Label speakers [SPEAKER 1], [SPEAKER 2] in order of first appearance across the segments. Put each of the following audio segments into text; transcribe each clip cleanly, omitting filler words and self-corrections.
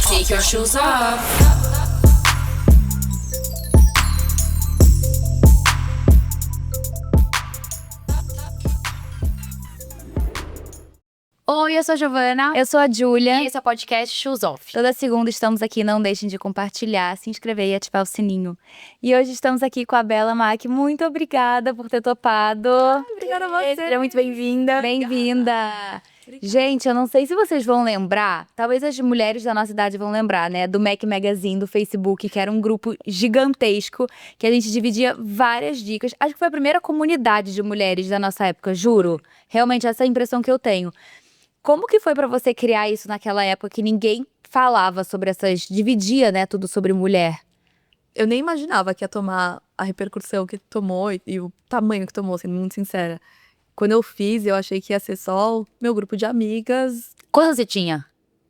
[SPEAKER 1] Take your shoes off.
[SPEAKER 2] Oi, eu sou a Giovana.
[SPEAKER 3] Eu sou a Júlia.
[SPEAKER 2] E esse é o podcast Shoes Off.
[SPEAKER 3] Toda segunda estamos aqui, não deixem de compartilhar, se inscrever e ativar o sininho. E hoje estamos aqui com a Bela Mac. Muito obrigada por ter topado.
[SPEAKER 2] Obrigada a você. Seja muito bem-vinda.
[SPEAKER 3] Bem-vinda. Gente, eu não sei se vocês vão lembrar, talvez as mulheres da nossa idade vão lembrar, né? Do Mac Magazine, do Facebook, que era um grupo gigantesco, que a gente dividia várias dicas. Acho que foi a primeira comunidade de mulheres da nossa época, juro. Realmente essa é a impressão que eu tenho. Como que foi pra você criar isso naquela época que ninguém falava sobre dividia, né, tudo sobre mulher?
[SPEAKER 4] Eu nem imaginava que ia tomar a repercussão que tomou e o tamanho que tomou, sendo muito sincera. Quando eu fiz, eu achei que ia ser só o meu grupo de amigas.
[SPEAKER 2] Quantos você tinha?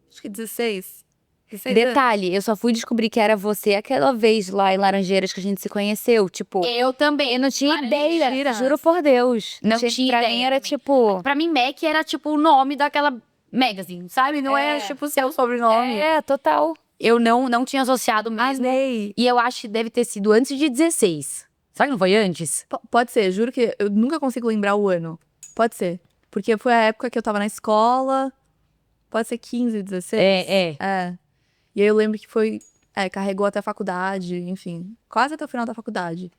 [SPEAKER 4] Acho que 16. 16
[SPEAKER 3] Detalhe, eu só fui descobrir que era você aquela vez lá em Laranjeiras que a gente se conheceu, tipo...
[SPEAKER 2] Eu também.
[SPEAKER 3] Eu não tinha ideia,
[SPEAKER 4] mentira.
[SPEAKER 3] juro por Deus.
[SPEAKER 2] Não tinha
[SPEAKER 3] Pra
[SPEAKER 2] ideia
[SPEAKER 3] mim era
[SPEAKER 2] também.
[SPEAKER 3] tipo...
[SPEAKER 2] Pra mim, Mac era tipo o nome daquela magazine, sabe? Não é tipo seu sobrenome.
[SPEAKER 3] É, total.
[SPEAKER 2] Eu não tinha associado mesmo.
[SPEAKER 4] Amei.
[SPEAKER 2] E eu acho que deve ter sido antes de 16. Será que não foi antes?
[SPEAKER 4] Pode ser, juro que eu nunca consigo lembrar o ano. Pode ser. Porque foi a época que eu tava na escola. Pode ser 15, 16. É. E aí eu lembro que foi. Carregou até a faculdade, enfim. Quase até o final da faculdade.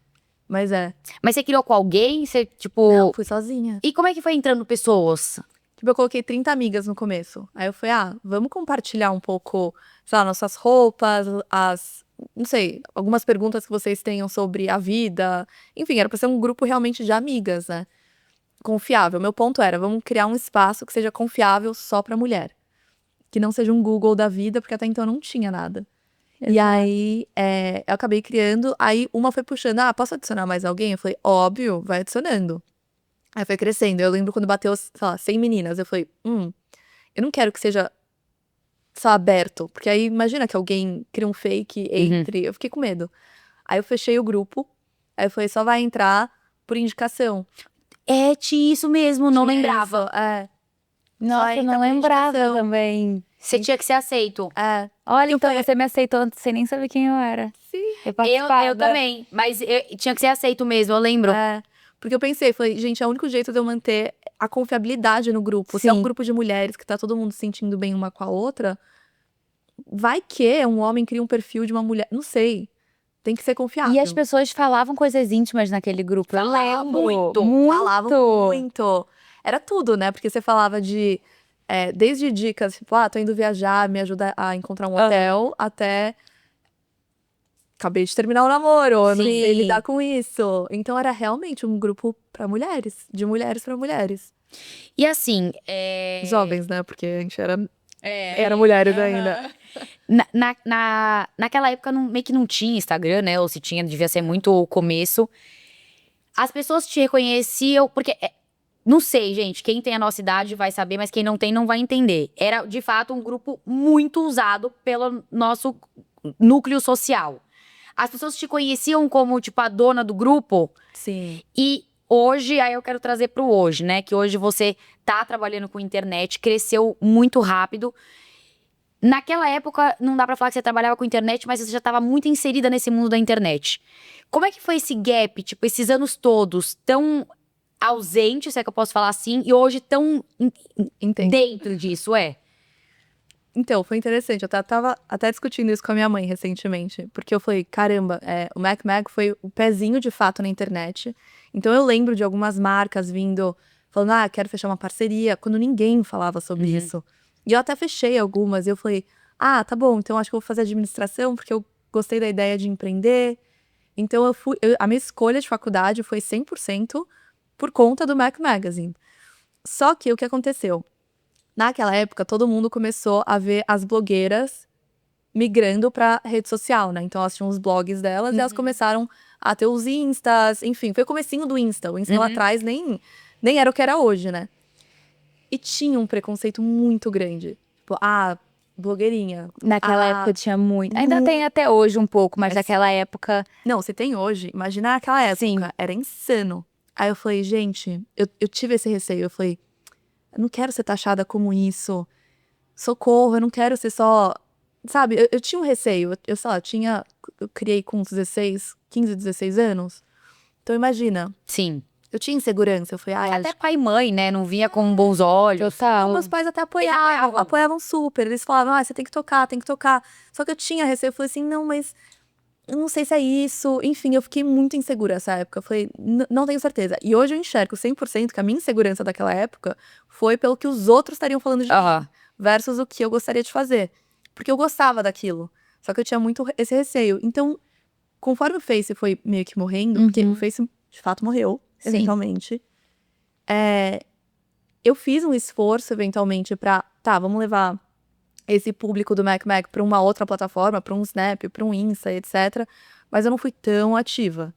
[SPEAKER 4] Mas
[SPEAKER 2] Mas você criou com alguém? Você, tipo...
[SPEAKER 4] Não, fui sozinha.
[SPEAKER 2] E como é que foi entrando pessoas?
[SPEAKER 4] Tipo, eu coloquei 30 amigas no começo. Aí eu falei, vamos compartilhar um pouco, sei lá, nossas roupas, não sei, algumas perguntas que vocês tenham sobre a vida. Enfim, era pra ser um grupo realmente de amigas, né? Confiável. Meu ponto era, vamos criar um espaço que seja confiável só pra mulher. Que não seja um Google da vida, porque até então não tinha nada.
[SPEAKER 3] Exato.
[SPEAKER 4] E aí, eu acabei criando, aí uma foi puxando, posso adicionar mais alguém? Eu falei, óbvio, vai adicionando. Aí foi crescendo. Eu lembro quando bateu, sei lá, 100 meninas. Eu falei, eu não quero que seja só aberto. Porque aí, imagina que alguém cria um fake, entre. Eu fiquei com medo. Aí eu fechei o grupo. Aí eu falei, só vai entrar por indicação.
[SPEAKER 2] Tinha isso mesmo, não lembrava.
[SPEAKER 3] Nossa, eu não lembrava também.
[SPEAKER 2] Você tinha que ser aceito.
[SPEAKER 3] Olha, então você me aceitou antes sem nem saber quem eu era.
[SPEAKER 4] Sim.
[SPEAKER 2] Eu também, mas tinha que ser aceito mesmo, eu lembro.
[SPEAKER 4] Porque eu pensei, falei, gente, é o único jeito de eu manter a confiabilidade no grupo. Se é um grupo de mulheres que tá todo mundo se sentindo bem uma com a outra, vai que um homem cria um perfil de uma mulher. Não sei. Tem que ser confiável.
[SPEAKER 3] E as pessoas falavam coisas íntimas naquele grupo. Eu lembro.
[SPEAKER 2] Muito.
[SPEAKER 4] Falavam muito. Era tudo, né? Porque você falava de... desde dicas, tipo, tô indo viajar, me ajuda a encontrar um hotel, até... Acabei de terminar o namoro, não sei lidar com isso. Então era realmente um grupo pra mulheres, de mulheres pra mulheres.
[SPEAKER 2] E assim,
[SPEAKER 4] Jovens, né? Porque a gente era mulheres ainda.
[SPEAKER 2] naquela época meio que não tinha Instagram, né? Ou se tinha, devia ser muito o começo. As pessoas te reconheciam, porque... não sei, gente, quem tem a nossa idade vai saber, mas quem não tem não vai entender. Era, de fato, um grupo muito usado pelo nosso núcleo social. As pessoas te conheciam como, tipo, a dona do grupo.
[SPEAKER 4] Sim.
[SPEAKER 2] E hoje, aí eu quero trazer pro hoje, né? Que hoje você tá trabalhando com internet, cresceu muito rápido. Naquela época, não dá pra falar que você trabalhava com internet, mas você já tava muito inserida nesse mundo da internet. Como é que foi esse gap, tipo, esses anos todos tão ausente, se é que eu posso falar assim, e hoje tão dentro disso,
[SPEAKER 4] Então, foi interessante. Eu tava até discutindo isso com a minha mãe recentemente. Porque eu falei, caramba, o Mac Mag foi o pezinho de fato na internet. Então eu lembro de algumas marcas vindo, falando, quero fechar uma parceria, quando ninguém falava sobre isso. E eu até fechei algumas, e eu falei, tá bom, então acho que eu vou fazer administração, porque eu gostei da ideia de empreender. Então a minha escolha de faculdade foi 100% por conta do Mac Magazine. Só que o que aconteceu? Naquela época, todo mundo começou a ver as blogueiras migrando pra rede social, né? Então, elas tinham os blogs delas e elas começaram a ter os instas, enfim. Foi o comecinho do Insta. O Insta lá atrás nem era o que era hoje, né? E tinha um preconceito muito grande. Tipo, blogueirinha.
[SPEAKER 3] Naquela época tinha muito. Ainda tem até hoje um pouco, mas naquela época...
[SPEAKER 4] Não, você tem hoje. Imagina naquela época.
[SPEAKER 3] Sim.
[SPEAKER 4] Era insano. Aí eu falei, gente, eu tive esse receio. Eu falei, eu não quero ser taxada como isso. Socorro, eu não quero ser só sabe, eu tinha um receio. Sei lá, eu criei com uns 15, 16 anos. Então, imagina,
[SPEAKER 2] Sim.
[SPEAKER 4] eu tinha insegurança. Eu falei,
[SPEAKER 2] Até pai e mãe, né? Não via com bons olhos.
[SPEAKER 3] Total.
[SPEAKER 4] meus pais até
[SPEAKER 2] Eles apoiavam.
[SPEAKER 4] apoiavam super. Eles falavam, você tem que tocar, tem que tocar. Só que eu tinha receio, eu falei assim, não, mas eu não sei se é isso. Enfim, eu fiquei muito insegura nessa época. Eu falei, não tenho certeza. E hoje eu enxergo 100% que a minha insegurança daquela época foi pelo que os outros estariam falando de mim,
[SPEAKER 2] Aham.
[SPEAKER 4] versus o que eu gostaria de fazer. Porque eu gostava daquilo. Só que eu tinha muito esse receio. Então, conforme o Face foi meio que morrendo, porque o Face de fato morreu,
[SPEAKER 3] Sim.
[SPEAKER 4] eventualmente. Eu fiz um esforço, eventualmente, pra, vamos levar esse público do MacMag pra uma outra plataforma, pra um Snap, pra um Insta, etc. Mas eu não fui tão ativa.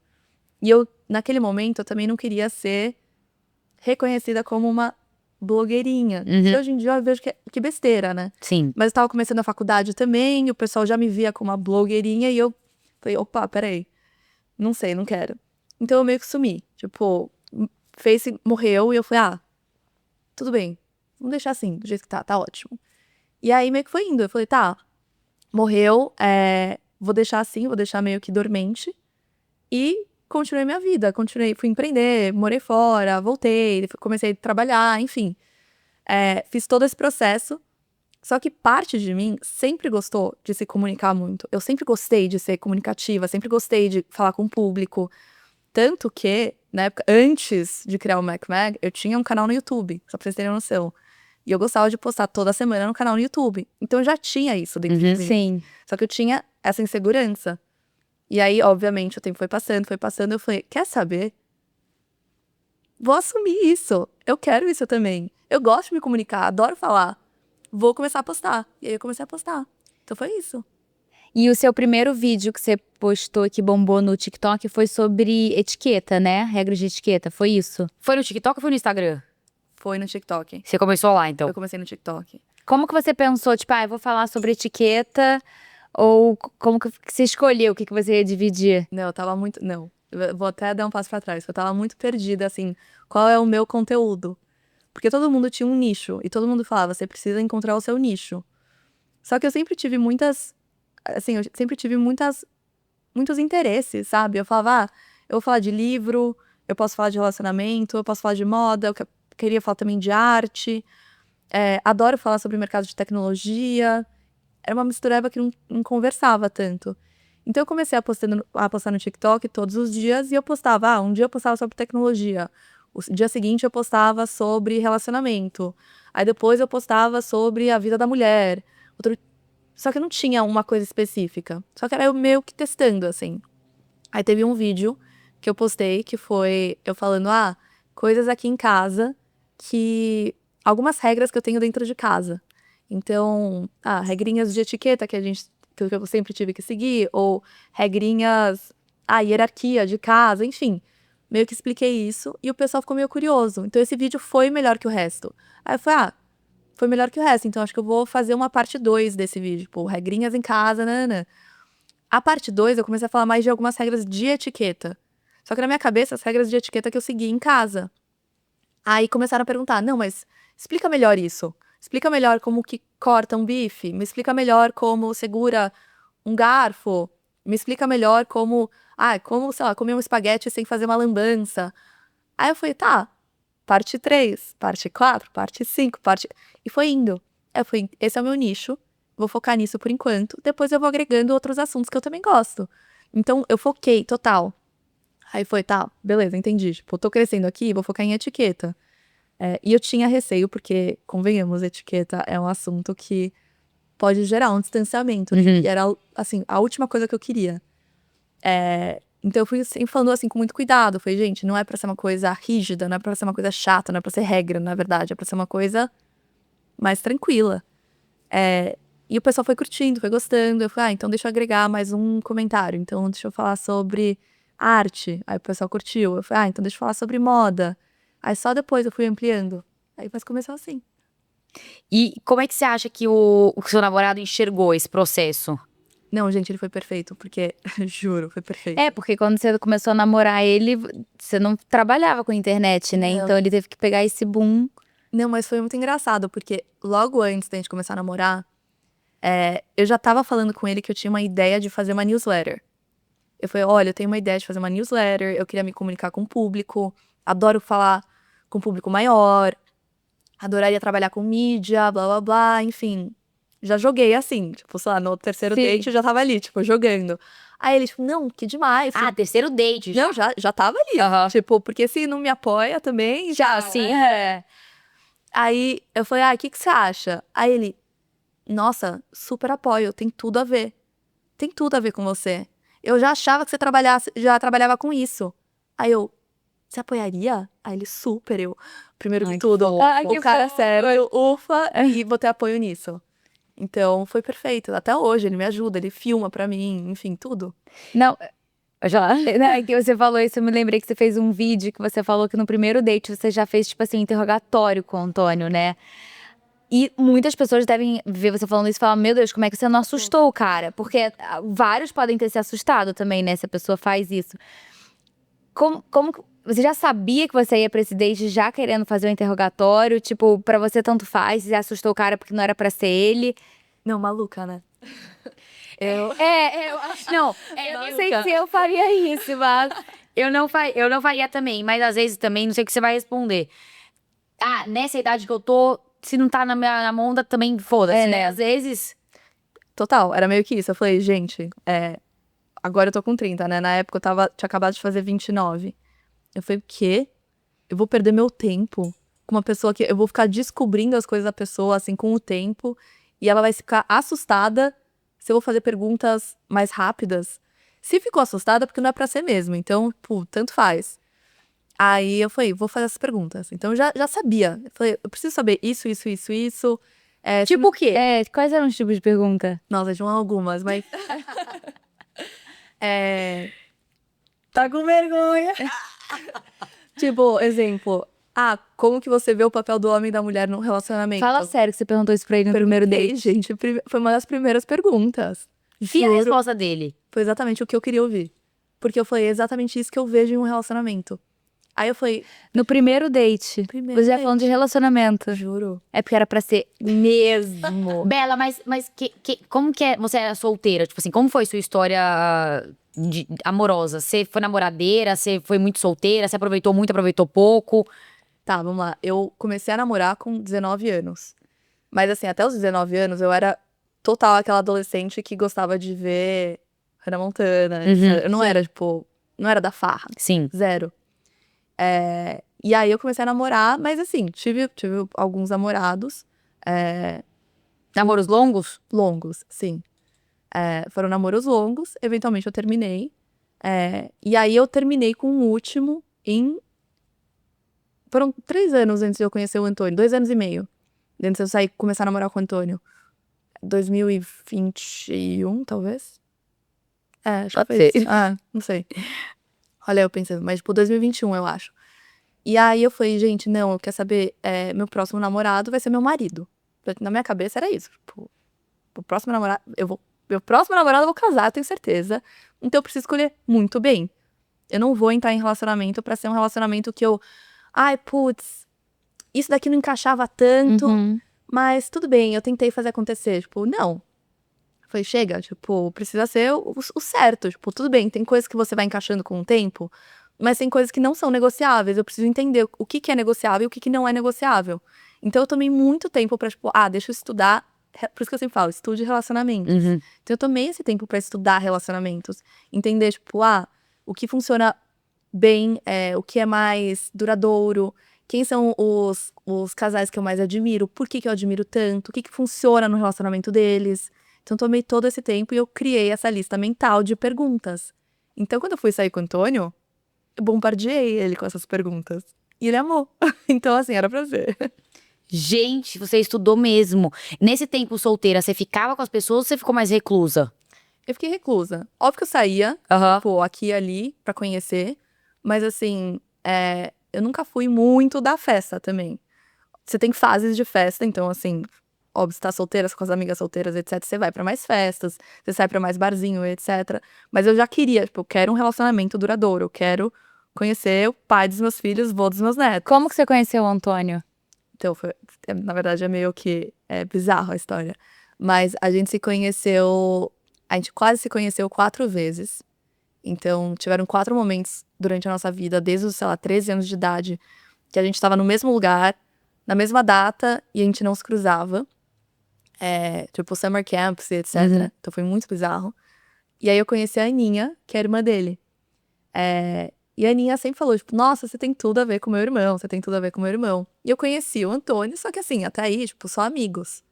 [SPEAKER 4] E eu, naquele momento, eu também não queria ser reconhecida como uma blogueirinha. Que hoje em dia eu vejo que besteira, né?
[SPEAKER 2] Sim.
[SPEAKER 4] Mas eu tava começando a faculdade também, e o pessoal já me via como uma blogueirinha, e eu falei, opa, peraí, não sei, não quero. Então eu meio que sumi. Tipo, Face morreu, e eu falei, tudo bem, vamos deixar assim, do jeito que tá ótimo. E aí meio que foi indo, eu falei, morreu, vou deixar assim, vou deixar meio que dormente. E continuei minha vida, fui empreender, morei fora, voltei, comecei a trabalhar, enfim. Fiz todo esse processo. Só que parte de mim sempre gostou de se comunicar muito. Eu sempre gostei de ser comunicativa, sempre gostei de falar com o público. Tanto que, na época, antes de criar o MacMag, eu tinha um canal no YouTube, só pra vocês terem noção. E eu gostava de postar toda semana no canal no YouTube. Então eu já tinha isso dentro de mim.
[SPEAKER 3] Sim.
[SPEAKER 4] Só que eu tinha essa insegurança. E aí, obviamente, o tempo foi passando, eu falei, quer saber? Vou assumir isso. Eu quero isso também. Eu gosto de me comunicar, adoro falar. Vou começar a postar. E aí eu comecei a postar. Então foi isso.
[SPEAKER 3] E o seu primeiro vídeo que você postou que bombou no TikTok foi sobre etiqueta, né? Regras de etiqueta, foi isso?
[SPEAKER 2] Foi no TikTok ou foi no Instagram?
[SPEAKER 4] Foi no TikTok.
[SPEAKER 2] Você começou lá, então?
[SPEAKER 4] Eu comecei no TikTok.
[SPEAKER 3] Como que você pensou, tipo, eu vou falar sobre etiqueta? Ou como que você escolheu o que você ia dividir?
[SPEAKER 4] Não, eu tava muito... Não, eu vou até dar um passo pra trás. Eu tava muito perdida, assim, qual é o meu conteúdo? Porque todo mundo tinha um nicho. E todo mundo falava, você precisa encontrar o seu nicho. Só que eu sempre tive muitos interesses, sabe? Eu falava, eu vou falar de livro, eu posso falar de relacionamento, eu posso falar de moda, eu queria falar também de arte. Adoro falar sobre o mercado de tecnologia. Era uma mistureba que não conversava tanto. Então eu comecei a postar no TikTok todos os dias e eu postava, um dia eu postava sobre tecnologia, o dia seguinte eu postava sobre relacionamento, aí depois eu postava sobre a vida da mulher, só que não tinha uma coisa específica, só que era eu meio que testando, assim. Aí teve um vídeo que eu postei que foi eu falando, coisas aqui em casa algumas regras que eu tenho dentro de casa. Então, regrinhas de etiqueta que eu sempre tive que seguir, ou regrinhas, hierarquia de casa, enfim. Meio que expliquei isso e o pessoal ficou meio curioso. Então, esse vídeo foi melhor que o resto. Aí eu falei, foi melhor que o resto, então acho que eu vou fazer uma parte 2 desse vídeo, tipo, regrinhas em casa, nanana. A parte 2, eu comecei a falar mais de algumas regras de etiqueta. Só que na minha cabeça, as regras de etiqueta que eu segui em casa. Aí começaram a perguntar, não, mas explica melhor isso. Explica melhor como que corta um bife. Me explica melhor como segura um garfo. Me explica melhor como, sei lá, comer um espaguete sem fazer uma lambança. Aí eu falei, parte 3, parte 4, parte 5, E foi indo. Esse é o meu nicho, vou focar nisso por enquanto. Depois eu vou agregando outros assuntos que eu também gosto. Então, eu foquei total. Aí foi, beleza, entendi. Tipo, eu tô crescendo aqui, vou focar em etiqueta. E eu tinha receio, porque, convenhamos, etiqueta é um assunto que pode gerar um distanciamento. E era, assim, a última coisa que eu queria. Então eu fui sempre falando, assim, com muito cuidado. Falei, gente, não é pra ser uma coisa rígida, não é pra ser uma coisa chata, não é pra ser regra, na verdade. É pra ser uma coisa mais tranquila. E o pessoal foi curtindo, foi gostando. Eu falei, então deixa eu agregar mais um comentário. Então deixa eu falar sobre arte. Aí o pessoal curtiu. Eu falei, então deixa eu falar sobre moda. Aí só depois eu fui ampliando. Mas começou assim.
[SPEAKER 2] E como é que você acha que o seu namorado enxergou esse processo?
[SPEAKER 4] Não, gente, ele foi perfeito, porque, juro, foi perfeito.
[SPEAKER 3] Porque quando você começou a namorar ele, você não trabalhava com internet, né?
[SPEAKER 4] Não.
[SPEAKER 3] Então ele teve que pegar esse boom.
[SPEAKER 4] Não, mas foi muito engraçado, porque logo antes da gente começar a namorar, eu já tava falando com ele que eu tinha uma ideia de fazer uma newsletter. Eu falei, olha, eu tenho uma ideia de fazer uma newsletter, eu queria me comunicar com o público, adoro falar com o público maior, adoraria trabalhar com mídia, blá, blá, blá, enfim. Já joguei assim, tipo, sei lá, no terceiro
[SPEAKER 3] Sim.
[SPEAKER 4] date eu já tava ali, tipo, jogando. Aí ele, tipo, não, que demais.
[SPEAKER 2] Ah, terceiro date.
[SPEAKER 4] Não, já tava ali.
[SPEAKER 2] Aham.
[SPEAKER 4] Tipo, porque se não me apoia também, já.
[SPEAKER 2] Sim.
[SPEAKER 4] Aí eu falei, o que você acha? Aí ele, nossa, super apoio, tem tudo a ver. Tem tudo a ver com você. Eu já achava que você já trabalhava com isso. Aí eu, você apoiaria? Aí ele, super, eu. Primeiro
[SPEAKER 2] Ai,
[SPEAKER 4] de
[SPEAKER 2] que
[SPEAKER 4] tudo,
[SPEAKER 2] fofo.
[SPEAKER 3] Ai,
[SPEAKER 4] o
[SPEAKER 3] que
[SPEAKER 4] cara
[SPEAKER 3] fofo.
[SPEAKER 4] sério, eu, ufa, e botei apoio nisso. Então, foi perfeito. Até hoje, ele me ajuda, ele filma pra mim, enfim, tudo.
[SPEAKER 3] Não,
[SPEAKER 2] Já.
[SPEAKER 3] é que você falou isso, eu me lembrei que você fez um vídeo que você falou que no primeiro date você já fez, tipo assim, interrogatório com o Antônio, né? E muitas pessoas devem ver você falando isso e falar, meu Deus, como é que você não assustou o cara? Porque vários podem ter se assustado também, né, se a pessoa faz isso. Você já sabia que você ia pra esse date já querendo fazer o interrogatório? Tipo, pra você tanto faz, você assustou o cara porque não era pra ser ele?
[SPEAKER 4] Não, maluca, né?
[SPEAKER 3] Eu acho. Não, eu não sei
[SPEAKER 4] Maluca.
[SPEAKER 3] se eu faria isso, mas.
[SPEAKER 2] Eu não faria também, mas às vezes também não sei o que você vai responder. Ah, nessa idade que eu tô, se não tá na minha onda, também foda-se,
[SPEAKER 3] É,
[SPEAKER 2] né?
[SPEAKER 3] né?
[SPEAKER 2] Às vezes.
[SPEAKER 4] Total, era meio que isso. Eu falei, gente, agora eu tô com 30, né? Na época tinha acabado de fazer 29. Eu falei, o quê? Eu vou perder meu tempo com uma pessoa que eu vou ficar descobrindo as coisas da pessoa, assim, com o tempo, e ela vai ficar assustada se eu vou fazer perguntas mais rápidas. Se ficou assustada, é porque não é pra ser mesmo. Então, pô, tanto faz. Aí eu falei, vou fazer essas perguntas. Então eu já sabia. Eu falei, eu preciso saber isso, isso, isso, isso.
[SPEAKER 2] Tipo o quê?
[SPEAKER 3] Quais eram os tipos de pergunta?
[SPEAKER 4] Nossa, tinham algumas, mas.
[SPEAKER 2] Tá com vergonha.
[SPEAKER 4] Tipo, exemplo. Como que você vê o papel do homem e da mulher num relacionamento?
[SPEAKER 3] Fala sério que você perguntou isso pra ele no primeiro
[SPEAKER 4] Perguntei,
[SPEAKER 3] date.
[SPEAKER 4] gente. Foi uma das primeiras perguntas.
[SPEAKER 2] E a
[SPEAKER 4] Juro.
[SPEAKER 2] resposta dele?
[SPEAKER 4] Foi exatamente o que eu queria ouvir. Porque eu falei, é exatamente isso que eu vejo em um relacionamento. Aí eu falei,
[SPEAKER 3] No primeiro date.
[SPEAKER 4] Primeiro
[SPEAKER 3] Você já
[SPEAKER 4] date.
[SPEAKER 3] falando de relacionamento.
[SPEAKER 4] juro.
[SPEAKER 3] É porque era pra ser mesmo.
[SPEAKER 2] Bela, mas como que é? Você era solteira? Tipo assim, como foi sua história amorosa? Você foi namoradeira? Você foi muito solteira? Você aproveitou muito, aproveitou pouco?
[SPEAKER 4] Tá, vamos lá. Eu comecei a namorar com 19 anos. Mas assim, até os 19 anos eu era total aquela adolescente que gostava de ver Hannah Montana. Eu não era, tipo, não era da farra.
[SPEAKER 2] Sim.
[SPEAKER 4] Zero. E aí eu comecei a namorar, mas assim, tive alguns namorados
[SPEAKER 2] Namoros longos?
[SPEAKER 4] longos, sim. Foram namoros longos, eventualmente eu terminei. E aí eu terminei com o último Foram 3 anos antes de eu conhecer o Antônio, 2 anos e meio. Antes de eu começar a namorar com o Antônio. 2021, talvez? Acho
[SPEAKER 2] Pode
[SPEAKER 4] que foi
[SPEAKER 2] ser.
[SPEAKER 4] isso. Não sei. Olha, eu pensando, mas tipo, 2021, eu acho. E aí eu falei, gente, não, eu quero saber, meu próximo namorado vai ser meu marido. Na minha cabeça era isso. Tipo, o próximo namorado, meu próximo namorado eu vou casar, eu tenho certeza. Então eu preciso escolher muito bem. Eu não vou entrar em relacionamento pra ser um relacionamento que ai, putz, isso daqui não encaixava tanto, mas tudo bem, eu tentei fazer acontecer. Tipo, não. Falei, chega, tipo, precisa ser o certo. Tipo, tudo bem, tem coisas que você vai encaixando com o tempo, mas tem coisas que não são negociáveis. Eu preciso entender o que é negociável e o que não é negociável. Então eu tomei muito tempo pra, tipo, deixa eu estudar. Por isso que eu sempre falo, estude relacionamentos. Então eu tomei esse tempo pra estudar relacionamentos. Entender, tipo, o que funciona bem, o que é mais duradouro, quem são os casais que eu mais admiro, por que eu admiro tanto, o que funciona no relacionamento deles. Então, eu tomei todo esse tempo e eu criei essa lista mental de perguntas. Então, quando eu fui sair com o Antônio, eu bombardeei ele com essas perguntas. E ele amou. Então, assim, era pra ser.
[SPEAKER 2] Gente, você estudou mesmo. Nesse tempo solteira, você ficava com as pessoas ou você ficou mais reclusa?
[SPEAKER 4] Eu fiquei reclusa. Óbvio que eu saía,
[SPEAKER 2] Aham.
[SPEAKER 4] pô, aqui e ali, pra conhecer. Mas, assim, eu nunca fui muito da festa também. Você tem fases de festa, então, assim, óbvio, você tá solteira, com as amigas solteiras, etc. Você vai pra mais festas, você sai pra mais barzinho, etc. Mas eu já queria, tipo, eu quero um relacionamento duradouro. Eu quero conhecer o pai dos meus filhos, vô dos meus netos.
[SPEAKER 3] Como que você conheceu o Antônio?
[SPEAKER 4] Então, na verdade, é meio que bizarro a história. Mas a gente quase se conheceu 4 vezes. Então, tiveram 4 momentos durante a nossa vida, desde os, sei lá, 13 anos de idade, que a gente estava no mesmo lugar, na mesma data, e a gente não se cruzava. Tipo, summer camps e etc. Então foi muito bizarro. E aí eu conheci a Aninha, que é a irmã dele. E a Aninha sempre falou, tipo, nossa, você tem tudo a ver com meu irmão, você tem tudo a ver com meu irmão. E eu conheci o Antônio, só que assim, até aí, tipo, só amigos.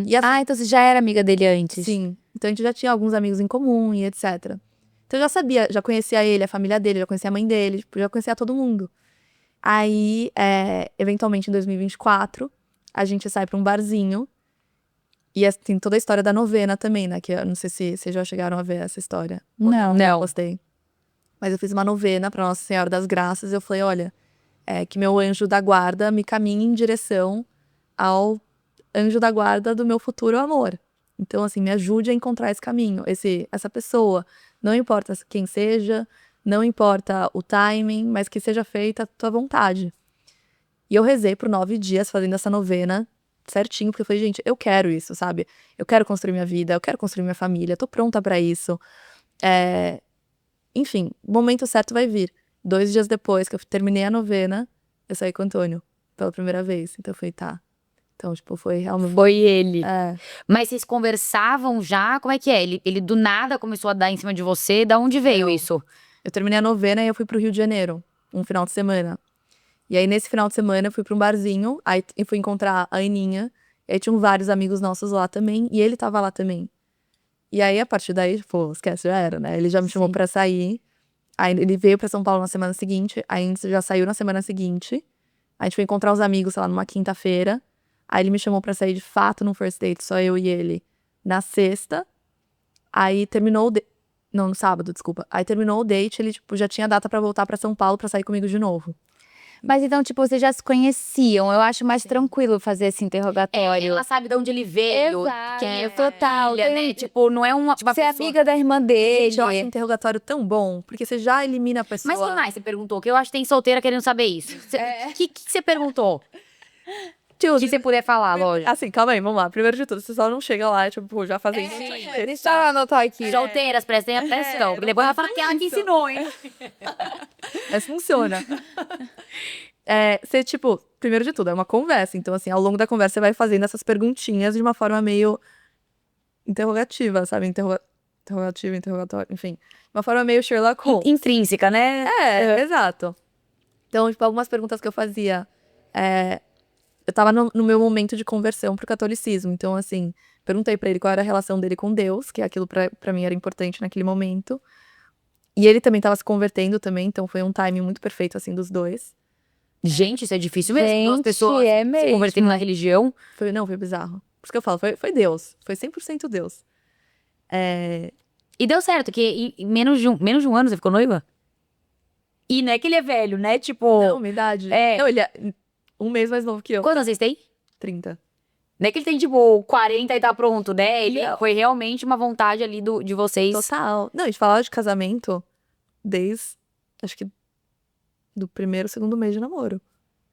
[SPEAKER 4] E assim,
[SPEAKER 3] Então você já era amiga dele antes?
[SPEAKER 4] sim. Então a gente já tinha alguns amigos em comum e etc. Então eu já sabia, já conhecia ele, a família dele, já conhecia a mãe dele, tipo, já conhecia todo mundo. Aí, eventualmente em 2024, a gente sai pra um barzinho. E tem toda a história da novena também, né? Que eu não sei se vocês já chegaram a ver essa história.
[SPEAKER 3] Não.
[SPEAKER 2] Não.
[SPEAKER 4] Postei. Mas eu fiz uma novena pra Nossa Senhora das Graças. E eu falei, olha, que meu anjo da guarda me caminhe em direção ao anjo da guarda do meu futuro amor. Então, assim, me ajude a encontrar esse caminho, essa pessoa. Não importa quem seja, não importa o timing, mas que seja feita a tua vontade. E eu rezei por 9 dias fazendo essa novena certinho, porque eu falei, gente, eu quero isso, sabe? Eu quero construir minha vida, eu quero construir minha família, tô pronta pra isso. Enfim, o momento certo vai vir. 2 dias depois que eu terminei a novena, eu saí com o Antônio pela primeira vez. Então eu falei, tá. Então, tipo, foi realmente...
[SPEAKER 2] Foi ele.
[SPEAKER 4] É.
[SPEAKER 2] Mas vocês conversavam já? Como é que é? Ele do nada começou a dar em cima de você? Da onde veio isso?
[SPEAKER 4] Eu terminei a novena e eu fui pro Rio de Janeiro, um final de semana. E aí, nesse final de semana, eu fui pra um barzinho, aí eu fui encontrar a Aninha, e aí tinham vários amigos nossos lá também, e ele tava lá também. E aí, a partir daí, pô, esquece, já era, né? Ele já me chamou pra sair, aí ele veio pra São Paulo na semana seguinte, aí a gente já saiu na semana seguinte, a gente foi encontrar os amigos, sei lá, numa quinta-feira, aí ele me chamou pra sair de fato num first date, só eu e ele, na sexta, aí terminou Não, no sábado, desculpa. Aí terminou o date, ele, tipo, já tinha data pra voltar pra São Paulo pra sair comigo de novo.
[SPEAKER 3] Mas então, tipo, vocês já se conheciam. Eu acho mais tranquilo fazer esse interrogatório.
[SPEAKER 2] Ela sabe de onde ele veio.
[SPEAKER 3] Exato,
[SPEAKER 2] Quem é
[SPEAKER 3] total.
[SPEAKER 2] família, né? Tipo, não é uma
[SPEAKER 3] Você é
[SPEAKER 2] pessoa...
[SPEAKER 3] amiga da irmã dele.
[SPEAKER 4] Gente, eu acho um interrogatório tão bom, porque você já elimina a pessoa.
[SPEAKER 2] Mas quem mais você perguntou? Que eu acho que tem solteira querendo saber isso. O que você perguntou?
[SPEAKER 4] Tio,
[SPEAKER 2] Que você puder falar, lógico.
[SPEAKER 4] assim, calma aí, vamos lá. Primeiro de tudo, você só não chega lá, tipo, já fazendo...
[SPEAKER 3] Deixa eu anotar aqui.
[SPEAKER 2] Solteiras, prestem atenção. Porque depois ela fala que ela que ensinou, hein?
[SPEAKER 4] Mas funciona. Você, tipo, primeiro de tudo, é uma conversa. Então, assim, ao longo da conversa, você vai fazendo essas perguntinhas de uma forma meio interrogativa, sabe? Interrogativa, interrogatório, enfim. De uma forma meio Sherlock Holmes.
[SPEAKER 2] Intrínseca, né?
[SPEAKER 4] Exato. Então, tipo, algumas perguntas que eu fazia. Eu tava no meu momento de conversão pro catolicismo. Então, assim, perguntei pra ele qual era a relação dele com Deus, que aquilo pra mim era importante naquele momento. E ele também tava se convertendo também, então foi um timing muito perfeito, assim, dos dois.
[SPEAKER 2] Gente, isso é difícil mesmo. Duas
[SPEAKER 3] Gente,
[SPEAKER 2] pessoas
[SPEAKER 3] é
[SPEAKER 2] se
[SPEAKER 3] mesmo.
[SPEAKER 2] convertendo na religião.
[SPEAKER 4] Foi bizarro. Por isso que eu falo, foi Deus. Foi 100% Deus.
[SPEAKER 2] E deu certo, que em menos de um ano você ficou noiva? E não é que ele é velho, né? Tipo...
[SPEAKER 4] Não, minha idade. Não, ele é 1 mês mais novo que eu.
[SPEAKER 2] Quantos vocês têm?
[SPEAKER 4] 30.
[SPEAKER 2] Não é que ele tem, tipo, 40 e tá pronto, né? Ele
[SPEAKER 4] Não.
[SPEAKER 2] foi realmente uma vontade ali de vocês.
[SPEAKER 4] Total. Não, a gente falava de casamento desde, acho que, do 1º, 2º mês de namoro.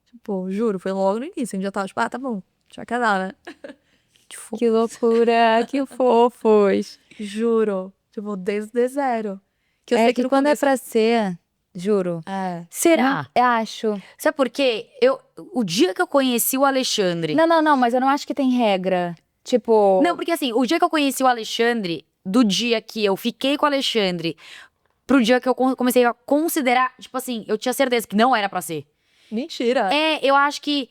[SPEAKER 4] Tipo, juro, foi logo no início. A gente já tava, tipo, tá bom, a gente vai casar, né?
[SPEAKER 3] Que loucura, que fofos.
[SPEAKER 4] Juro. Tipo, desde zero. Que eu
[SPEAKER 3] É
[SPEAKER 4] sei
[SPEAKER 3] que
[SPEAKER 4] no
[SPEAKER 3] quando
[SPEAKER 4] começo-
[SPEAKER 3] é pra ser, juro.
[SPEAKER 2] Será?
[SPEAKER 3] Eu acho.
[SPEAKER 2] Sabe por quê? O dia que eu conheci o Alexandre...
[SPEAKER 3] Não, mas eu não acho que tem regra. Tipo.
[SPEAKER 2] Não, porque assim, o dia que eu conheci o Alexandre, do dia que eu fiquei com o Alexandre, pro dia que eu comecei a considerar, tipo assim, eu tinha certeza que não era pra ser.
[SPEAKER 4] Mentira.
[SPEAKER 2] Eu acho que...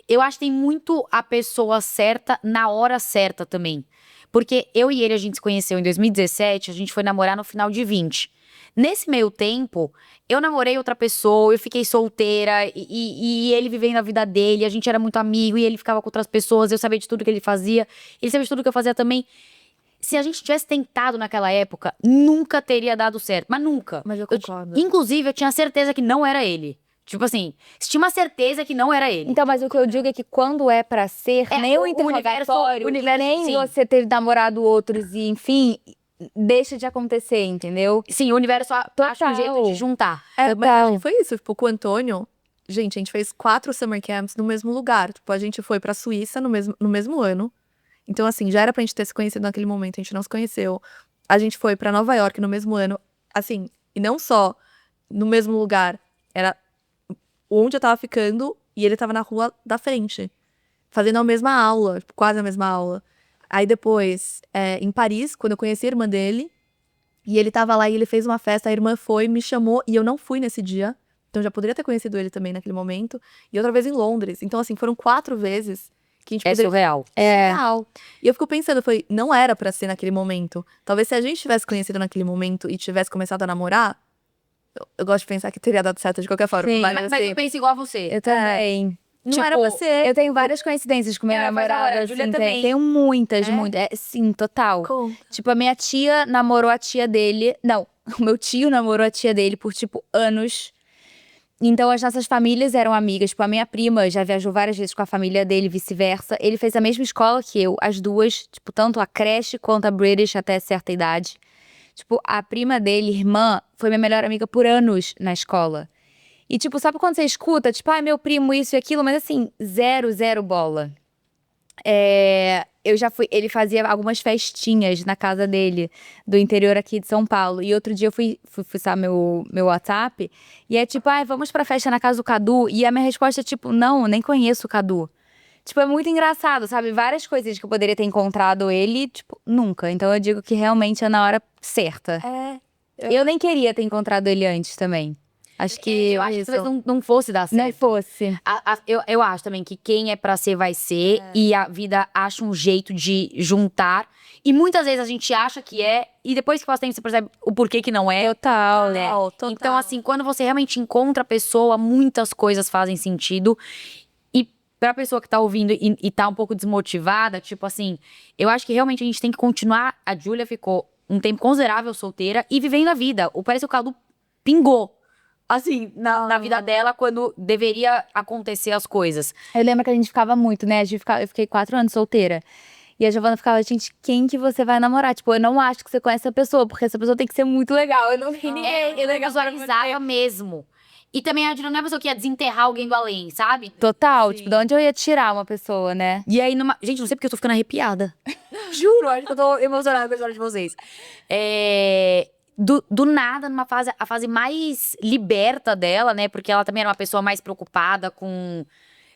[SPEAKER 2] eu acho que tem muito a pessoa certa na hora certa também. Porque eu e ele, a gente se conheceu em 2017, a gente foi namorar no final de 20. Nesse meio tempo, eu namorei outra pessoa, eu fiquei solteira, e ele vivendo a vida dele, a gente era muito amigo, e ele ficava com outras pessoas, eu sabia de tudo que ele fazia, ele sabia de tudo que eu fazia também. Se a gente tivesse tentado naquela época, nunca teria dado certo, mas nunca.
[SPEAKER 4] Mas eu concordo.
[SPEAKER 2] Inclusive, eu tinha certeza que não era ele. Tipo assim, se tinha uma certeza que não era ele.
[SPEAKER 3] Então, mas o que eu digo é que quando é pra ser, nem o
[SPEAKER 2] o
[SPEAKER 3] interrogatório,
[SPEAKER 2] universo,
[SPEAKER 3] nem
[SPEAKER 2] sim.
[SPEAKER 3] você ter namorado outros e, enfim, deixa de acontecer, entendeu?
[SPEAKER 2] Sim, o universo acha um jeito de juntar.
[SPEAKER 4] Mas foi isso, tipo, com o Antônio, gente, a gente fez 4 summer camps no mesmo lugar. Tipo, a gente foi pra Suíça no mesmo ano. Então, assim, já era pra gente ter se conhecido naquele momento, a gente não se conheceu. A gente foi pra Nova York no mesmo ano, assim, e não só no mesmo lugar, era onde eu tava ficando e ele tava na rua da frente, fazendo a mesma aula, tipo, quase a mesma aula. Aí depois, em Paris, quando eu conheci a irmã dele, e ele tava lá e ele fez uma festa, a irmã foi, me chamou, e eu não fui nesse dia. Então eu já poderia ter conhecido ele também naquele momento. E outra vez em Londres. Então, assim, foram 4 vezes que a gente
[SPEAKER 2] É
[SPEAKER 4] poderia...
[SPEAKER 2] surreal.
[SPEAKER 4] Real. E eu fico pensando, eu falei, não era pra ser naquele momento. Talvez se a gente tivesse conhecido naquele momento e tivesse começado a namorar, eu gosto de pensar que teria dado certo de qualquer forma.
[SPEAKER 3] Sim.
[SPEAKER 2] Mas
[SPEAKER 4] assim,
[SPEAKER 2] eu penso igual a você.
[SPEAKER 3] Eu também.
[SPEAKER 4] não era pra ser.
[SPEAKER 3] Eu tenho várias coincidências com minha
[SPEAKER 2] Mas
[SPEAKER 3] namorada,
[SPEAKER 2] agora, a
[SPEAKER 3] assim,
[SPEAKER 2] Júlia também.
[SPEAKER 3] tenho muitas,
[SPEAKER 2] É?
[SPEAKER 3] muitas. Sim, total.
[SPEAKER 4] Conta.
[SPEAKER 3] Tipo, a minha tia namorou a tia dele. Não, o meu tio namorou a tia dele por, tipo, anos. Então, as nossas famílias eram amigas. Tipo, a minha prima já viajou várias vezes com a família dele, vice-versa. Ele fez a mesma escola que eu, as duas. Tipo, tanto a creche quanto a British até certa idade. Tipo, a prima dele, irmã, foi minha melhor amiga por anos na escola. E, tipo, sabe quando você escuta? Tipo, ai, meu primo, isso e aquilo. Mas, assim, zero bola. Eu já fui... Ele fazia algumas festinhas na casa dele, do interior aqui de São Paulo. E outro dia eu fui fuçar meu WhatsApp. E é tipo, ai, vamos pra festa na casa do Cadu. E a minha resposta é tipo, não, nem conheço o Cadu. Tipo, é muito engraçado, sabe? Várias coisas que eu poderia ter encontrado ele, tipo, nunca. Então eu digo que realmente é na hora certa. Eu nem queria ter encontrado ele antes também. Acho que
[SPEAKER 2] Eu acho que talvez não fosse dar certo.
[SPEAKER 3] não fosse.
[SPEAKER 2] Eu acho também que quem é pra ser, vai ser. E a vida acha um jeito de juntar. E muitas vezes a gente acha que é. E depois que passa tempo, você percebe o porquê que não é.
[SPEAKER 3] Total, né?
[SPEAKER 4] Total.
[SPEAKER 2] Então, assim, quando você realmente encontra a pessoa, muitas coisas fazem sentido. E pra pessoa que tá ouvindo e tá um pouco desmotivada, tipo assim, eu acho que realmente a gente tem que continuar. A Júlia ficou um tempo considerável solteira e vivendo a vida. Parece que o Cadu pingou. Assim, na vida dela, quando deveria acontecer as coisas.
[SPEAKER 3] Eu lembro que a gente ficava muito, né? Eu fiquei 4 anos solteira. E a Giovana ficava, gente, quem que você vai namorar? Tipo, eu não acho que você conhece essa pessoa, porque essa pessoa tem que ser muito legal. Eu não vi ninguém.
[SPEAKER 2] Eu visualizava mesmo. E também a Júlia não é a pessoa que ia desenterrar alguém do além, sabe?
[SPEAKER 3] Total, tipo, de onde eu ia tirar uma pessoa, né?
[SPEAKER 2] E aí, gente, não sei porque eu tô ficando arrepiada. Juro, acho que eu tô emocionada com a história de vocês. Do nada, a fase mais liberta dela, né? Porque ela também era uma pessoa mais preocupada com...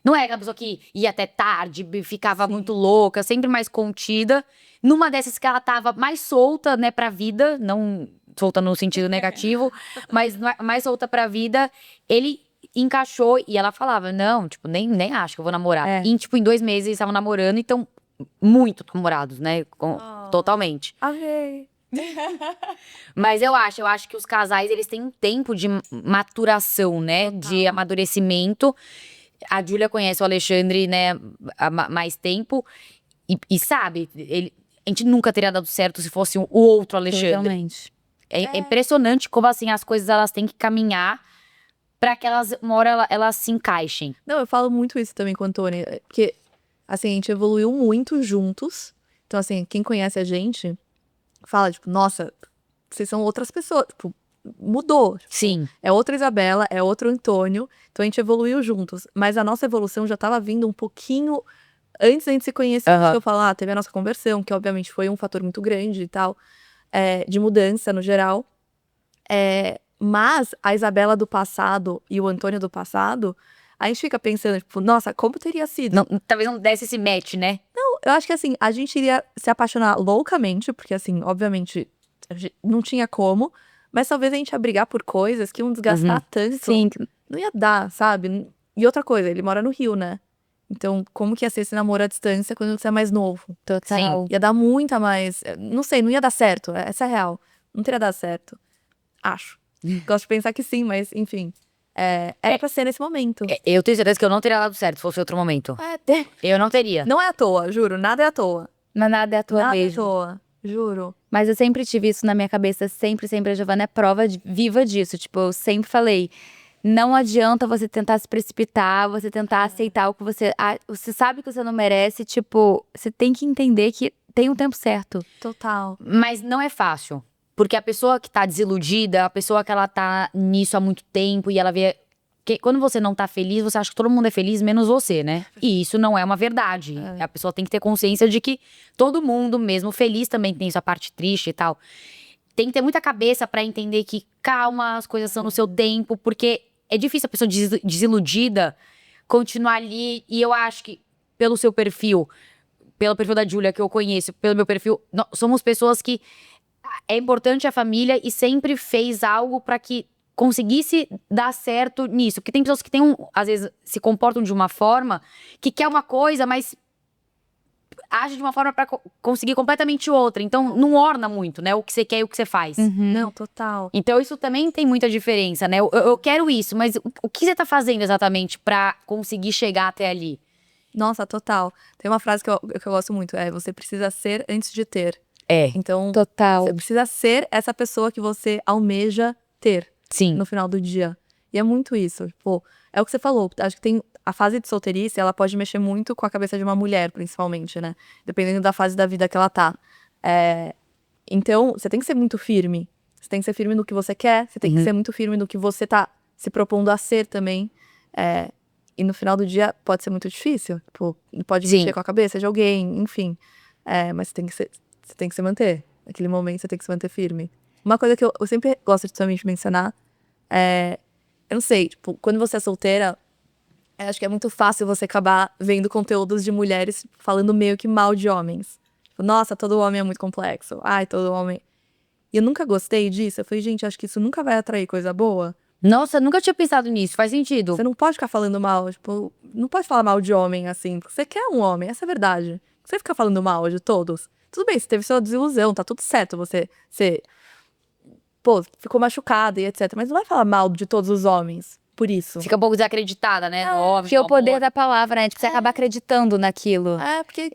[SPEAKER 2] Não é aquela pessoa que ia até tarde, ficava muito louca, sempre mais contida. Numa dessas que ela tava mais solta, né, pra vida, não solta no sentido negativo, mas mais solta pra vida, ele encaixou e ela falava, não, tipo, nem acho que eu vou namorar. E, tipo, em 2 meses eles estavam namorando, então, muito namorados, né, totalmente.
[SPEAKER 4] Amei.
[SPEAKER 2] Mas eu acho que os casais, eles têm um tempo de maturação, né, de amadurecimento. A Júlia conhece o Alexandre, né, há mais tempo e sabe, a gente nunca teria dado certo se fosse o outro Alexandre.
[SPEAKER 3] Totalmente.
[SPEAKER 2] É impressionante como, assim, as coisas, elas têm que caminhar pra que uma hora elas se encaixem.
[SPEAKER 4] Não, eu falo muito isso também com o Antônio, porque, assim, a gente evoluiu muito juntos. Então, assim, quem conhece a gente fala, tipo, nossa, vocês são outras pessoas, tipo, mudou. Tipo,
[SPEAKER 2] Sim.
[SPEAKER 4] é outra Isabela, é outro Antônio, então a gente evoluiu juntos. Mas a nossa evolução já tava vindo um pouquinho antes da gente se conhecer.
[SPEAKER 2] Aham.
[SPEAKER 4] Que eu falo, teve a nossa conversão, que obviamente foi um fator muito grande e tal, de mudança no geral. Mas a Isabela do passado e o Antônio do passado, a gente fica pensando, tipo, nossa, como teria sido?
[SPEAKER 2] Talvez não desse esse match, né?
[SPEAKER 4] Eu acho que, assim, a gente iria se apaixonar loucamente, porque, assim, obviamente, não tinha como, mas talvez a gente ia brigar por coisas que iam desgastar tanto.
[SPEAKER 3] Sim,
[SPEAKER 4] Não ia dar, sabe? E outra coisa, ele mora no Rio, né? Então, como que ia ser esse namoro à distância quando você é mais novo?
[SPEAKER 3] total.
[SPEAKER 4] Ia dar muita mais... Não sei, não ia dar certo. Essa é a real. Não teria dado certo. Acho. Gosto de pensar que sim, mas, enfim. Era pra ser nesse momento.
[SPEAKER 2] Eu tenho certeza que eu não teria dado certo se fosse outro momento. Eu não teria.
[SPEAKER 4] Não é à toa, juro. Nada é à toa.
[SPEAKER 3] Mas nada é a tua
[SPEAKER 4] Nada é à
[SPEAKER 3] mesmo.
[SPEAKER 4] toa. Juro.
[SPEAKER 3] Mas eu sempre tive isso na minha cabeça, sempre a Giovana é prova viva disso. Tipo, eu sempre falei, não adianta você tentar se precipitar, você tentar aceitar o que você sabe que você não merece, tipo, você tem que entender que tem um tempo certo.
[SPEAKER 4] Total.
[SPEAKER 2] Mas não é fácil. Porque a pessoa que tá desiludida, a pessoa que ela tá nisso há muito tempo e ela vê Porque quando você não tá feliz, você acha que todo mundo é feliz, menos você, né? E isso não é uma verdade. A pessoa tem que ter consciência de que todo mundo, mesmo feliz, também tem sua parte triste e tal. Tem que ter muita cabeça pra entender que, calma, as coisas são no seu tempo, porque é difícil a pessoa desiludida continuar ali. E eu acho que, pelo seu perfil, pelo perfil da Júlia que eu conheço, pelo meu perfil, somos pessoas que é importante a família e sempre fez algo pra que conseguisse dar certo nisso. Porque tem pessoas que às vezes se comportam de uma forma que quer uma coisa, mas age de uma forma pra conseguir completamente outra. Então não orna muito, né? O que você quer e o que você faz.
[SPEAKER 4] Não, total.
[SPEAKER 2] Então isso também tem muita diferença, né? Eu quero isso, mas o que você tá fazendo exatamente pra conseguir chegar até ali?
[SPEAKER 4] Nossa, total. Tem uma frase que eu gosto muito, você precisa ser antes de ter.
[SPEAKER 2] É,
[SPEAKER 4] Então,
[SPEAKER 3] Total.
[SPEAKER 4] você precisa ser essa pessoa que você almeja ter
[SPEAKER 2] sim.
[SPEAKER 4] no final do dia. E é muito isso. Tipo, é o que você falou. Acho que tem a fase de solteirice, ela pode mexer muito com a cabeça de uma mulher, principalmente, né? Dependendo da fase da vida que ela tá. Então, você tem que ser muito firme. Você tem que ser firme no que você quer. Você tem que ser muito firme no que você tá se propondo a ser também. E no final do dia, pode ser muito difícil. Tipo, pode
[SPEAKER 2] Sim.
[SPEAKER 4] mexer com a cabeça de alguém, enfim. Mas você tem que se manter. Naquele momento, você tem que se manter firme. Uma coisa que eu sempre gosto de também de mencionar eu não sei, tipo, quando você é solteira, acho que é muito fácil você acabar vendo conteúdos de mulheres falando meio que mal de homens. Tipo, nossa, todo homem é muito complexo. Ai, todo homem. E eu nunca gostei disso. Eu falei, gente, acho que isso nunca vai atrair coisa boa.
[SPEAKER 2] Nossa, nunca tinha pensado nisso, faz sentido.
[SPEAKER 4] Você não pode ficar falando mal, tipo, não pode falar mal de homem assim, porque você quer um homem, essa é a verdade. Você fica falando mal de todos. Tudo bem, você teve sua desilusão, tá tudo certo, você ficou machucada e etc. Mas não vai falar mal de todos os homens por isso.
[SPEAKER 2] Fica um pouco desacreditada, né? No homem,
[SPEAKER 3] Porque
[SPEAKER 2] no
[SPEAKER 3] o poder
[SPEAKER 2] amor.
[SPEAKER 3] da palavra, né? Tipo, você acaba acreditando naquilo.
[SPEAKER 4] Porque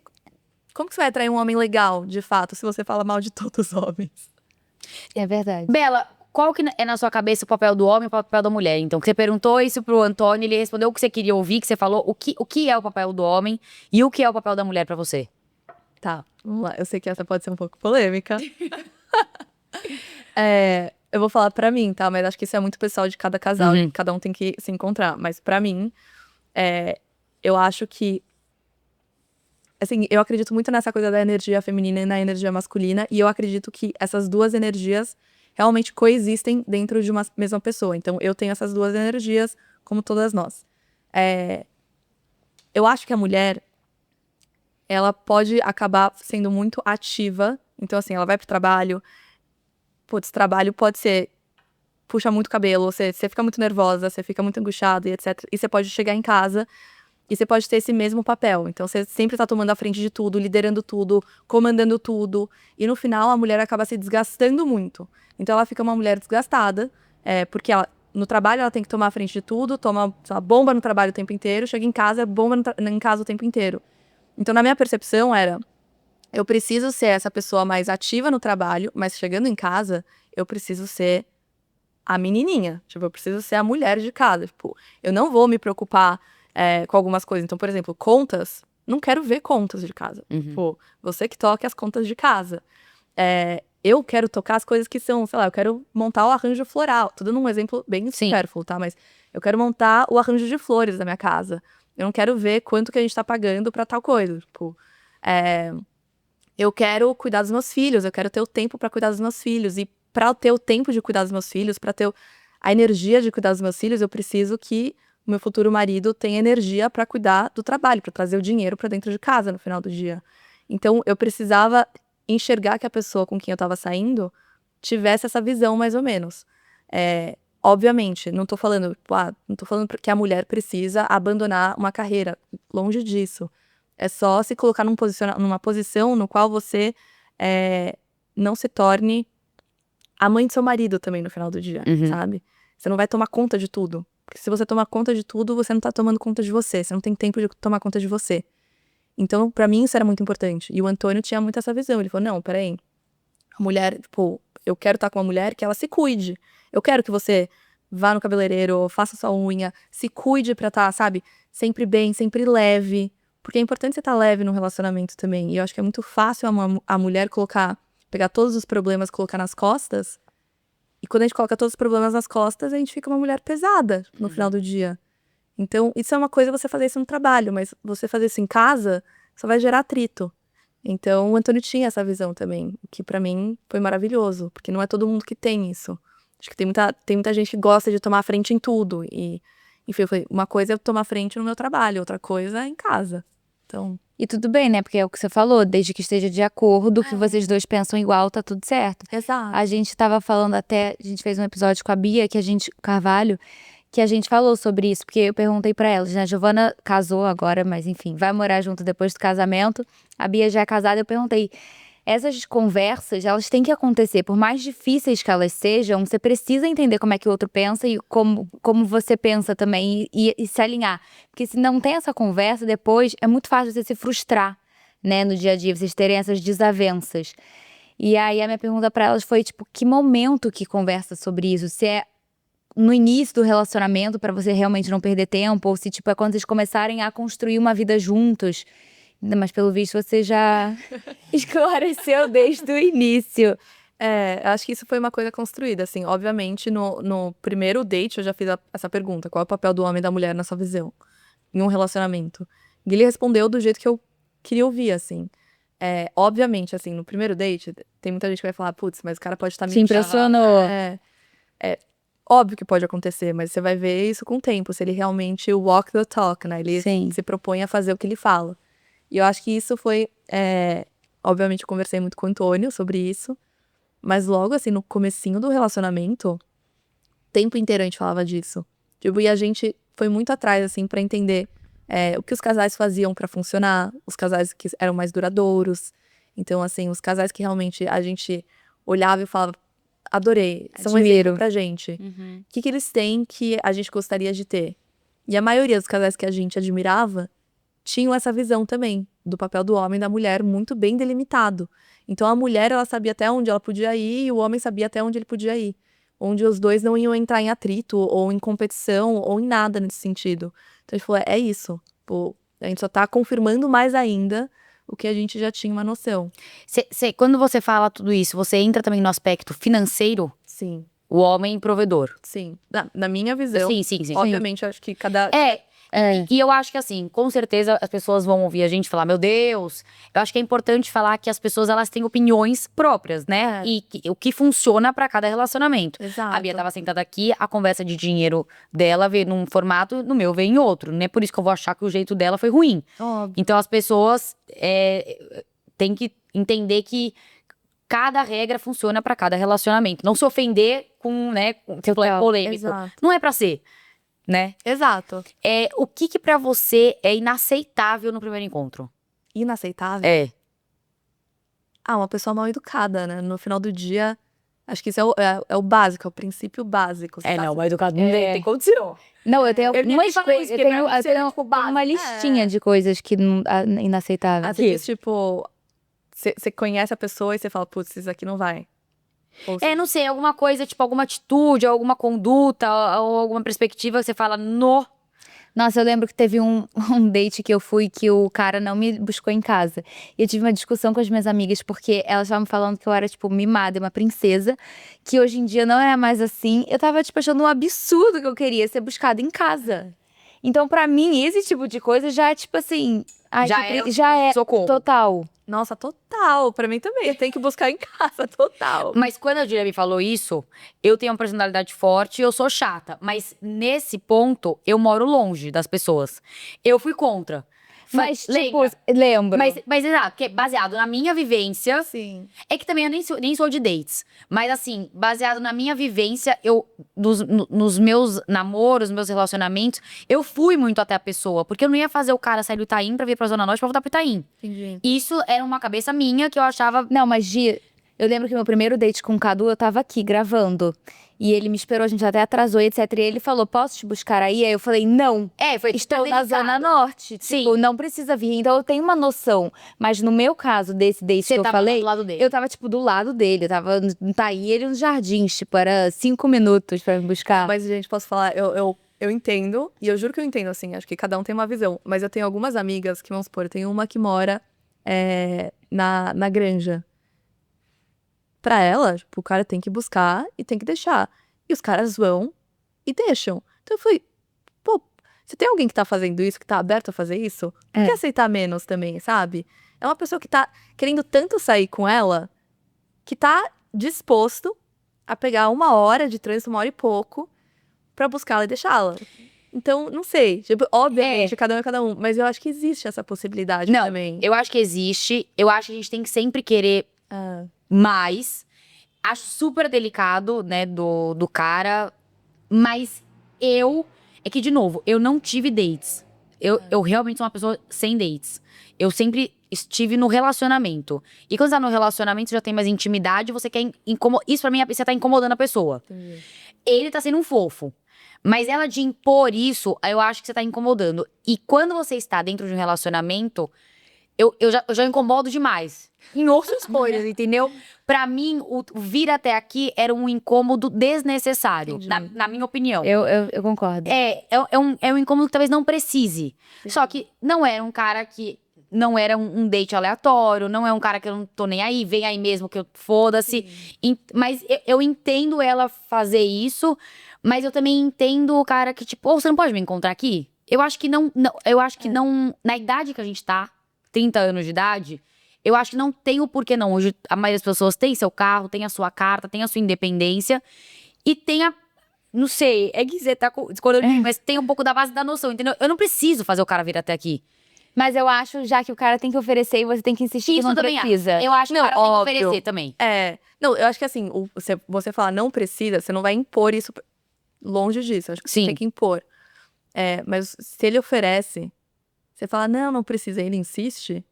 [SPEAKER 4] como que você vai atrair um homem legal, de fato, se você fala mal de todos os homens?
[SPEAKER 3] É verdade.
[SPEAKER 2] Bela, qual que é na sua cabeça o papel do homem e o papel da mulher? Então, que você perguntou isso pro Antônio, ele respondeu o que você queria ouvir, que você falou o que é o papel do homem e o que é o papel da mulher pra você.
[SPEAKER 4] Tá, vamos lá. Eu sei que essa pode ser um pouco polêmica. Eu vou falar pra mim, tá? Mas acho que isso é muito pessoal de cada casal, e cada um tem que se encontrar. Mas pra mim, eu acho que assim, eu acredito muito nessa coisa da energia feminina e na energia masculina, e eu acredito que essas duas energias realmente coexistem dentro de uma mesma pessoa. Então, eu tenho essas duas energias, como todas nós. Eu acho que a mulher, ela pode acabar sendo muito ativa. Então, assim, ela vai pro trabalho. Putz, trabalho pode ser... Puxa muito cabelo, você fica muito nervosa, você fica muito angustiada e etc. E você pode chegar em casa e você pode ter esse mesmo papel. Então, você sempre tá tomando a frente de tudo, liderando tudo, comandando tudo. E no final, a mulher acaba se desgastando muito. Então, ela fica uma mulher desgastada, porque no trabalho ela tem que tomar a frente de tudo, toma sei lá, bomba no trabalho o tempo inteiro, chega em casa, bomba em casa o tempo inteiro. Então, na minha percepção eu preciso ser essa pessoa mais ativa no trabalho, mas chegando em casa, eu preciso ser a menininha. Tipo, eu preciso ser a mulher de casa. Tipo, eu não vou me preocupar com algumas coisas. Então, por exemplo, contas, não quero ver contas de casa. Tipo, você que toque as contas de casa. Eu quero tocar as coisas que são, sei lá, eu quero montar o arranjo floral. Tô dando um exemplo bem supérfluo, tá? Mas eu quero montar o arranjo de flores da minha casa. Eu não quero ver quanto que a gente tá pagando pra tal coisa. Tipo, eu quero cuidar dos meus filhos, eu quero ter o tempo pra cuidar dos meus filhos. E pra eu ter o tempo de cuidar dos meus filhos, pra ter a energia de cuidar dos meus filhos, eu preciso que o meu futuro marido tenha energia pra cuidar do trabalho, pra trazer o dinheiro pra dentro de casa no final do dia. Então, eu precisava enxergar que a pessoa com quem eu tava saindo tivesse essa visão, mais ou menos. Obviamente, não tô falando que a mulher precisa abandonar uma carreira. Longe disso. É só se colocar numa posição no qual você não se torne a mãe do seu marido também no final do dia, sabe? Você não vai tomar conta de tudo. Porque se você tomar conta de tudo, você não tá tomando conta de você. Você não tem tempo de tomar conta de você. Então, pra mim, isso era muito importante. E o Antônio tinha muito essa visão. Ele falou, não, peraí. A mulher, tipo, eu quero estar com uma mulher que ela se cuide. Eu quero que você vá no cabeleireiro, faça sua unha, se cuide pra estar, sabe? Sempre bem, sempre leve. Porque é importante você estar leve no relacionamento também. E eu acho que é muito fácil a mulher pegar todos os problemas, colocar nas costas E quando a gente coloca todos os problemas nas costas, a gente fica uma mulher pesada no final do dia. Então, isso é uma coisa você fazer isso no trabalho, mas você fazer isso em casa só vai gerar atrito. Então, o Antônio tinha essa visão também, que pra mim foi maravilhoso, porque não é todo mundo que tem isso. Acho que tem muita gente que gosta de tomar a frente em tudo. E, enfim, eu falei, uma coisa é eu tomar frente no meu trabalho, outra coisa é em casa. Então,
[SPEAKER 3] E tudo bem, né? Porque é o que você falou, desde que esteja de acordo, que vocês dois pensam igual, tá tudo certo.
[SPEAKER 4] exato.
[SPEAKER 3] A gente tava falando até, a gente fez um episódio com a Bia, Carvalho, que a gente falou sobre isso, porque eu perguntei pra elas, né? A Giovana casou agora, mas enfim, vai morar junto depois do casamento. A Bia já é casada, eu perguntei, essas conversas, elas têm que acontecer, por mais difíceis que elas sejam, você precisa entender como é que o outro pensa e como você pensa também e se alinhar. Porque se não tem essa conversa, depois é muito fácil você se frustrar, né, no dia a dia, vocês terem essas desavenças. E aí a minha pergunta pra elas foi, tipo, que momento que conversa sobre isso? Se é no início do relacionamento, pra você realmente não perder tempo, ou se, tipo, é quando vocês começarem a construir uma vida juntos. Mas, pelo visto, você já esclareceu desde o início.
[SPEAKER 4] Acho que isso foi uma coisa construída, assim. Obviamente, no primeiro date, eu já fiz essa pergunta. Qual é o papel do homem e da mulher na sua visão? Em um relacionamento. E ele respondeu do jeito que eu queria ouvir, assim. Obviamente, assim, no primeiro date, tem muita gente que vai falar, putz, mas o cara pode estar
[SPEAKER 3] Te impressionou.
[SPEAKER 4] Óbvio que pode acontecer, mas você vai ver isso com o tempo, se ele realmente walk the talk, né? Ele
[SPEAKER 3] Sim.
[SPEAKER 4] se propõe a fazer o que ele fala. E eu acho que isso foi... obviamente, eu conversei muito com o Antônio sobre isso, mas logo, assim, no comecinho do relacionamento, o tempo inteiro a gente falava disso. Tipo, e a gente foi muito atrás, assim, pra entender o que os casais faziam pra funcionar, os casais que eram mais duradouros. Então, assim, os casais que realmente a gente olhava e falava, adorei, são um
[SPEAKER 3] Admiro.
[SPEAKER 4] exemplo pra gente. O que eles têm que a gente gostaria de ter? E a maioria dos casais que a gente admirava tinham essa visão também, do papel do homem e da mulher muito bem delimitado. Então a mulher, ela sabia até onde ela podia ir e o homem sabia até onde ele podia ir. Onde os dois não iam entrar em atrito, ou em competição, ou em nada nesse sentido. Então a gente falou, é isso. Pô, a gente só tá confirmando mais ainda o que a gente já tinha uma noção.
[SPEAKER 2] Quando você fala tudo isso, você entra também no aspecto financeiro?
[SPEAKER 4] Sim,
[SPEAKER 2] O homem provedor.
[SPEAKER 4] sim. Na minha visão,
[SPEAKER 2] Sim.
[SPEAKER 4] obviamente, acho que cada...
[SPEAKER 2] E eu acho que assim, com certeza as pessoas vão ouvir a gente falar, meu Deus. Eu acho que é importante falar que as pessoas, elas têm opiniões próprias, né? E o que funciona pra cada relacionamento.
[SPEAKER 4] Exato.
[SPEAKER 2] A Bia tava sentada aqui, a conversa de dinheiro dela veio num formato, no meu veio em outro. Não é por isso que eu vou achar que o jeito dela foi ruim.
[SPEAKER 4] Óbvio.
[SPEAKER 2] Então as pessoas têm que entender que cada regra funciona pra cada relacionamento. Não se ofender com, né, que eu tô polêmico.
[SPEAKER 4] Exato.
[SPEAKER 2] Não é pra ser, né?
[SPEAKER 4] Exato.
[SPEAKER 2] O que pra você é inaceitável no primeiro encontro?
[SPEAKER 4] Inaceitável. Uma pessoa mal educada, né? No final do dia, acho que isso é o básico, é o princípio básico.
[SPEAKER 2] mal educado não tem condição.
[SPEAKER 3] Não, eu tenho
[SPEAKER 2] Eu nem
[SPEAKER 3] algumas
[SPEAKER 2] falo
[SPEAKER 3] coisas.
[SPEAKER 2] isso,
[SPEAKER 3] Eu
[SPEAKER 2] porque
[SPEAKER 3] tenho,
[SPEAKER 2] pra
[SPEAKER 3] eu
[SPEAKER 2] você
[SPEAKER 3] tenho
[SPEAKER 2] é, tipo, básico.
[SPEAKER 3] uma listinha de coisas que não, inaceitáveis.
[SPEAKER 4] Às vezes, tipo, você conhece a pessoa e você fala, putz, isso aqui não vai. Ou
[SPEAKER 2] Não sei, alguma coisa, tipo, alguma atitude, alguma conduta, ou alguma perspectiva que você fala, no.
[SPEAKER 3] Nossa, eu lembro que teve um date que eu fui que o cara não me buscou em casa. E eu tive uma discussão com as minhas amigas, porque elas estavam falando que eu era, tipo, mimada, uma princesa, que hoje em dia não é mais assim. Eu tava, tipo, achando um absurdo que eu queria ser buscada em casa. Então, pra mim, esse tipo de coisa já é, tipo assim... ai, já é
[SPEAKER 2] socorro.
[SPEAKER 3] total.
[SPEAKER 4] Nossa, total. Pra mim também. Tem que buscar em casa, total.
[SPEAKER 2] Mas quando a Julia me falou isso, eu tenho uma personalidade forte, eu sou chata. Mas nesse ponto, eu moro longe das pessoas. Eu fui contra.
[SPEAKER 3] Mas, tipo,
[SPEAKER 2] Lembra?
[SPEAKER 3] lembro.
[SPEAKER 2] Mas exato, porque baseado na minha vivência.
[SPEAKER 4] Sim.
[SPEAKER 2] É que também eu nem sou de dates. Mas assim, baseado na minha vivência, nos meus namoros, meus relacionamentos, eu fui muito até a pessoa. Porque eu não ia fazer o cara sair do Itaim pra vir pra Zona Norte pra voltar pro Itaim.
[SPEAKER 4] Entendi.
[SPEAKER 2] Isso era uma cabeça minha que eu achava.
[SPEAKER 3] Não, mas Gi, eu lembro que meu primeiro date com o Cadu, eu tava aqui gravando. E ele me esperou, a gente até atrasou, etc. E ele falou, posso te buscar aí? Aí eu falei, não.
[SPEAKER 2] Foi
[SPEAKER 3] Estou na
[SPEAKER 2] delicado.
[SPEAKER 3] Zona Norte.
[SPEAKER 2] Sim.
[SPEAKER 3] Tipo, não precisa vir. Então eu tenho uma noção. Mas no meu caso, desse date
[SPEAKER 2] Você
[SPEAKER 3] que eu
[SPEAKER 2] tava
[SPEAKER 3] falei,
[SPEAKER 2] do lado dele.
[SPEAKER 3] eu tava, tipo, do lado dele. Eu tava no Taí, ele nos jardins. Tipo, era 5 minutos pra me buscar.
[SPEAKER 4] Mas, gente, posso falar, eu entendo, e eu juro que eu entendo, assim, acho que cada um tem uma visão. Mas eu tenho algumas amigas que, vamos supor, tem uma que mora na Granja. pra ela, tipo, o cara tem que buscar e tem que deixar. E os caras vão e deixam. Então eu falei, pô, se tem alguém que tá fazendo isso, que tá aberto a fazer isso, por que aceitar menos também, sabe? É uma pessoa que tá querendo tanto sair com ela, que tá disposto a pegar 1 hora de trânsito, 1 hora e pouco, pra buscá-la e deixá-la. Então, não sei. Tipo, obviamente, cada um é cada um. Mas eu acho que existe essa possibilidade
[SPEAKER 2] Não,
[SPEAKER 4] também.
[SPEAKER 2] eu acho que existe. Eu acho que a gente tem que sempre querer mais. Acho super delicado, né, do cara. Mas é que, de novo, eu não tive dates. Eu realmente sou uma pessoa sem dates. Eu sempre estive no relacionamento. E quando você tá no relacionamento, você já tem mais intimidade, você quer isso pra mim, você tá incomodando a pessoa.
[SPEAKER 4] Entendi.
[SPEAKER 2] Ele tá sendo um fofo. Mas ela de impor isso, eu acho que você tá incomodando. E quando você está dentro de um relacionamento, eu já incomodo demais. Em outras coisas, entendeu? Pra mim, o vir até aqui era um incômodo desnecessário, na minha opinião.
[SPEAKER 3] Eu concordo.
[SPEAKER 2] É um incômodo que talvez não precise. Só que não era um cara que. Não era um date aleatório, não é um cara que eu não tô nem aí, vem aí mesmo que eu foda-se. Mas eu entendo ela fazer isso, mas eu também entendo o cara que, tipo, você não pode me encontrar aqui? Eu acho que eu acho que não. Na idade que a gente tá, 30 anos de idade, eu acho que não tem o porquê não. Hoje, a maioria das pessoas tem seu carro, tem a sua carta, tem a sua independência e tem a. Não sei, é que você tá discordando de mim, mas tem um pouco da base da noção, entendeu? Eu não preciso fazer o cara vir até aqui.
[SPEAKER 3] Mas eu acho já que o cara tem que oferecer e você tem que insistir que
[SPEAKER 2] Isso
[SPEAKER 3] não
[SPEAKER 2] também
[SPEAKER 3] precisa.
[SPEAKER 2] Eu acho que o cara tem que oferecer também.
[SPEAKER 4] Não, eu acho que assim, você falar não precisa, você não vai impor isso longe disso. Acho que você tem que impor. Mas se ele oferece, você fala, não precisa, e ele insiste,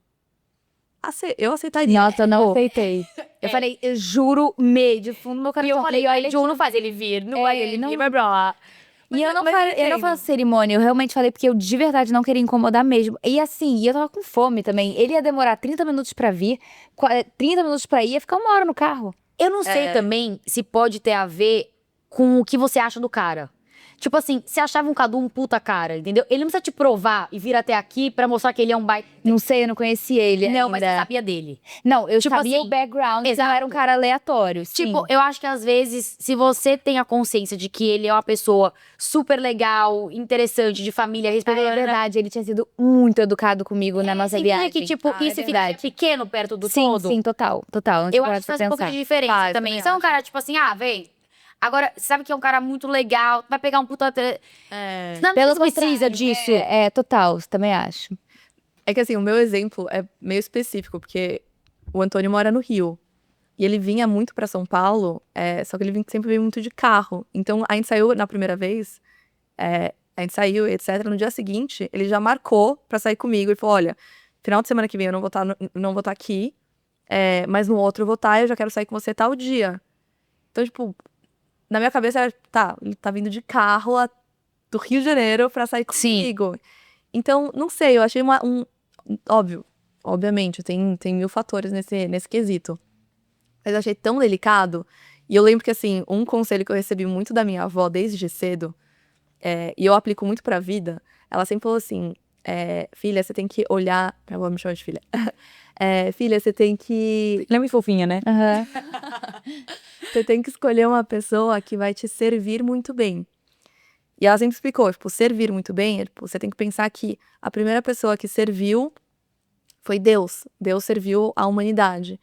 [SPEAKER 4] eu aceitaria.
[SPEAKER 3] Nossa, eu não aceitei. Eu falei, eu juro, de fundo do meu coração.
[SPEAKER 2] E eu falei,
[SPEAKER 3] olha,
[SPEAKER 2] Ju, não faz ele vir, não faz ele
[SPEAKER 3] não-
[SPEAKER 2] vir, vai pra lá.
[SPEAKER 3] E eu não faço cerimônia, eu realmente falei porque eu de verdade não queria incomodar mesmo. E assim, eu tava com fome também. Ele ia demorar 30 minutos pra vir, 30 minutos pra ir, ia ficar 1 hora no carro.
[SPEAKER 2] Eu não sei também se pode ter a ver com o que você acha do cara. Tipo assim, você achava um Cadu um puta cara, entendeu? Ele não precisa te provar e vir até aqui pra mostrar que ele é um baita.
[SPEAKER 3] Não sei, eu não conheci ele
[SPEAKER 2] Não, mas você
[SPEAKER 3] ainda.
[SPEAKER 2] sabia dele.
[SPEAKER 3] Não, eu
[SPEAKER 2] Tipo
[SPEAKER 3] sabia
[SPEAKER 2] assim,
[SPEAKER 3] o background,
[SPEAKER 2] exato.
[SPEAKER 3] não era um cara aleatório. Sim.
[SPEAKER 2] Tipo, eu acho que às vezes, se você tem a consciência de que ele é uma pessoa super legal, interessante, de família,
[SPEAKER 3] É
[SPEAKER 2] respeitadora.
[SPEAKER 3] verdade, ele tinha sido muito educado comigo na nossa
[SPEAKER 2] Você
[SPEAKER 3] viagem.
[SPEAKER 2] vê que, tipo, isso fica pequeno perto do todo?
[SPEAKER 3] Sim, total. Não
[SPEAKER 2] Eu
[SPEAKER 3] tinha
[SPEAKER 2] acho que
[SPEAKER 3] parado
[SPEAKER 2] faz um
[SPEAKER 3] pra
[SPEAKER 2] pouco de
[SPEAKER 3] pensar.
[SPEAKER 2] diferença
[SPEAKER 4] Faz,
[SPEAKER 2] também.
[SPEAKER 4] também
[SPEAKER 2] Você é um
[SPEAKER 4] acho.
[SPEAKER 2] cara, tipo assim, vem. Agora, você sabe que é um cara muito legal, vai pegar um puta. Não
[SPEAKER 3] Pelo
[SPEAKER 2] precisa
[SPEAKER 3] precisa disso. Total, também acho.
[SPEAKER 4] É que assim, o meu exemplo é meio específico, porque o Antônio mora no Rio. E ele vinha muito pra São Paulo, só que ele sempre veio muito de carro. Então, a gente saiu na primeira vez, a gente saiu, etc. No dia seguinte, ele já marcou pra sair comigo. Ele falou, olha, final de semana que vem eu não vou estar aqui, mas no outro eu vou estar e eu já quero sair com você tal dia. Então, tipo, na minha cabeça era, ele tá vindo de carro do Rio de Janeiro pra sair comigo. Então, não sei, eu achei obviamente, tem 1000 fatores nesse quesito. Mas eu achei tão delicado. E eu lembro que, assim, um conselho que eu recebi muito da minha avó desde cedo, e eu aplico muito pra vida, ela sempre falou assim, filha, você tem que olhar... Minha avó me chama de filha. Filha, você tem que...
[SPEAKER 2] Ela é muito fofinha, né?
[SPEAKER 4] Você tem que escolher uma pessoa que vai te servir muito bem. E ela sempre explicou, tipo, servir muito bem, você tem que pensar que a primeira pessoa que serviu foi Deus. Deus serviu a humanidade,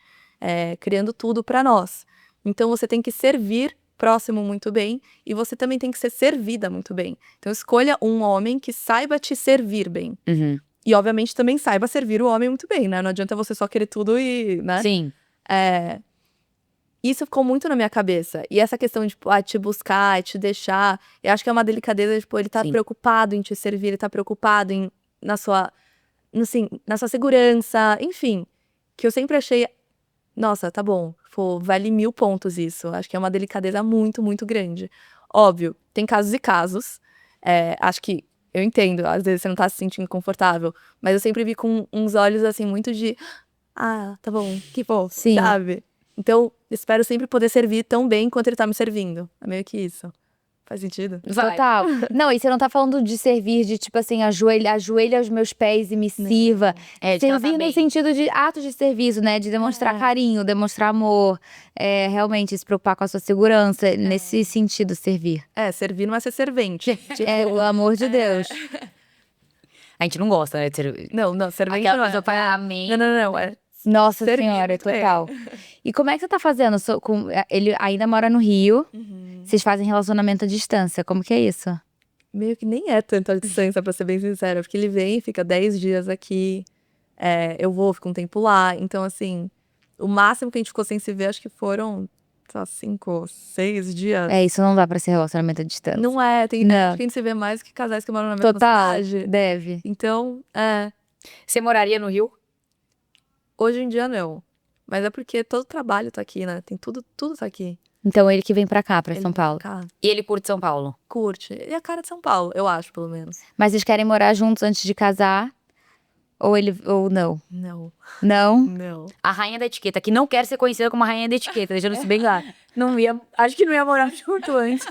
[SPEAKER 4] criando tudo pra nós. Então, você tem que servir próximo muito bem e você também tem que ser servida muito bem. Então, escolha um homem que saiba te servir bem.
[SPEAKER 2] Uhum.
[SPEAKER 4] E, obviamente, também saiba servir o homem muito bem, né? Não adianta você só querer tudo e, né?
[SPEAKER 2] Sim.
[SPEAKER 4] Isso ficou muito na minha cabeça. E essa questão de, te buscar, te deixar, eu acho que é uma delicadeza, tipo, ele tá preocupado em te servir, ele tá preocupado na sua segurança, enfim. Que eu sempre achei, nossa, tá bom, vale 1000 pontos isso. Acho que é uma delicadeza muito, muito grande. Óbvio, tem casos e casos. Acho que, eu entendo, às vezes você não tá se sentindo confortável, mas eu sempre vi com uns olhos, assim, muito de, tá bom, que bom, sabe? Então, espero sempre poder servir tão bem quanto ele tá me servindo. É meio que isso. Faz sentido?
[SPEAKER 2] Vai.
[SPEAKER 3] Total. Não, e você não tá falando de servir, de tipo assim, ajoelha aos meus pés e me sirva.
[SPEAKER 2] É, de tratar
[SPEAKER 3] Servir
[SPEAKER 2] bem.
[SPEAKER 3] no sentido de atos de serviço, né? De demonstrar carinho, demonstrar amor. Realmente se preocupar com a sua segurança. Nesse sentido, servir.
[SPEAKER 4] Servir não é ser servente.
[SPEAKER 3] É o amor de Deus.
[SPEAKER 2] A gente não gosta, né, de ser...
[SPEAKER 4] Não, servente
[SPEAKER 2] Aquela
[SPEAKER 4] não
[SPEAKER 2] pessoa fala amém.
[SPEAKER 4] Não.
[SPEAKER 3] Nossa
[SPEAKER 4] Servir,
[SPEAKER 3] senhora, total. E como é que você tá fazendo? Ele ainda mora no Rio. Vocês fazem relacionamento à distância. Como que é isso?
[SPEAKER 4] Meio que nem é tanta distância, pra ser bem sincera. Porque ele vem, fica 10 dias aqui. Eu fico um tempo lá. Então, assim, o máximo que a gente ficou sem se ver, acho que foram, sei lá, 5, 6 dias.
[SPEAKER 3] Isso não dá pra ser relacionamento à distância.
[SPEAKER 4] Não é, acho que a gente se vê mais que casais que moram na mesma
[SPEAKER 3] Total,
[SPEAKER 4] cidade.
[SPEAKER 3] deve.
[SPEAKER 4] Então,
[SPEAKER 2] Você moraria no Rio?
[SPEAKER 4] hoje em dia não. Mas é porque todo o trabalho tá aqui, né? Tem tudo tá aqui.
[SPEAKER 3] Então ele que vem pra cá, pra São
[SPEAKER 4] Ele
[SPEAKER 3] Paulo.
[SPEAKER 4] cá,
[SPEAKER 2] E ele curte São Paulo?
[SPEAKER 4] curte. E a cara de São Paulo, eu acho, pelo menos.
[SPEAKER 3] Mas vocês querem morar juntos antes de casar? Ou não?
[SPEAKER 4] Não.
[SPEAKER 3] Não?
[SPEAKER 2] A rainha da etiqueta, que não quer ser conhecida como a rainha da etiqueta, deixando isso bem claro. Acho que não ia morar junto antes.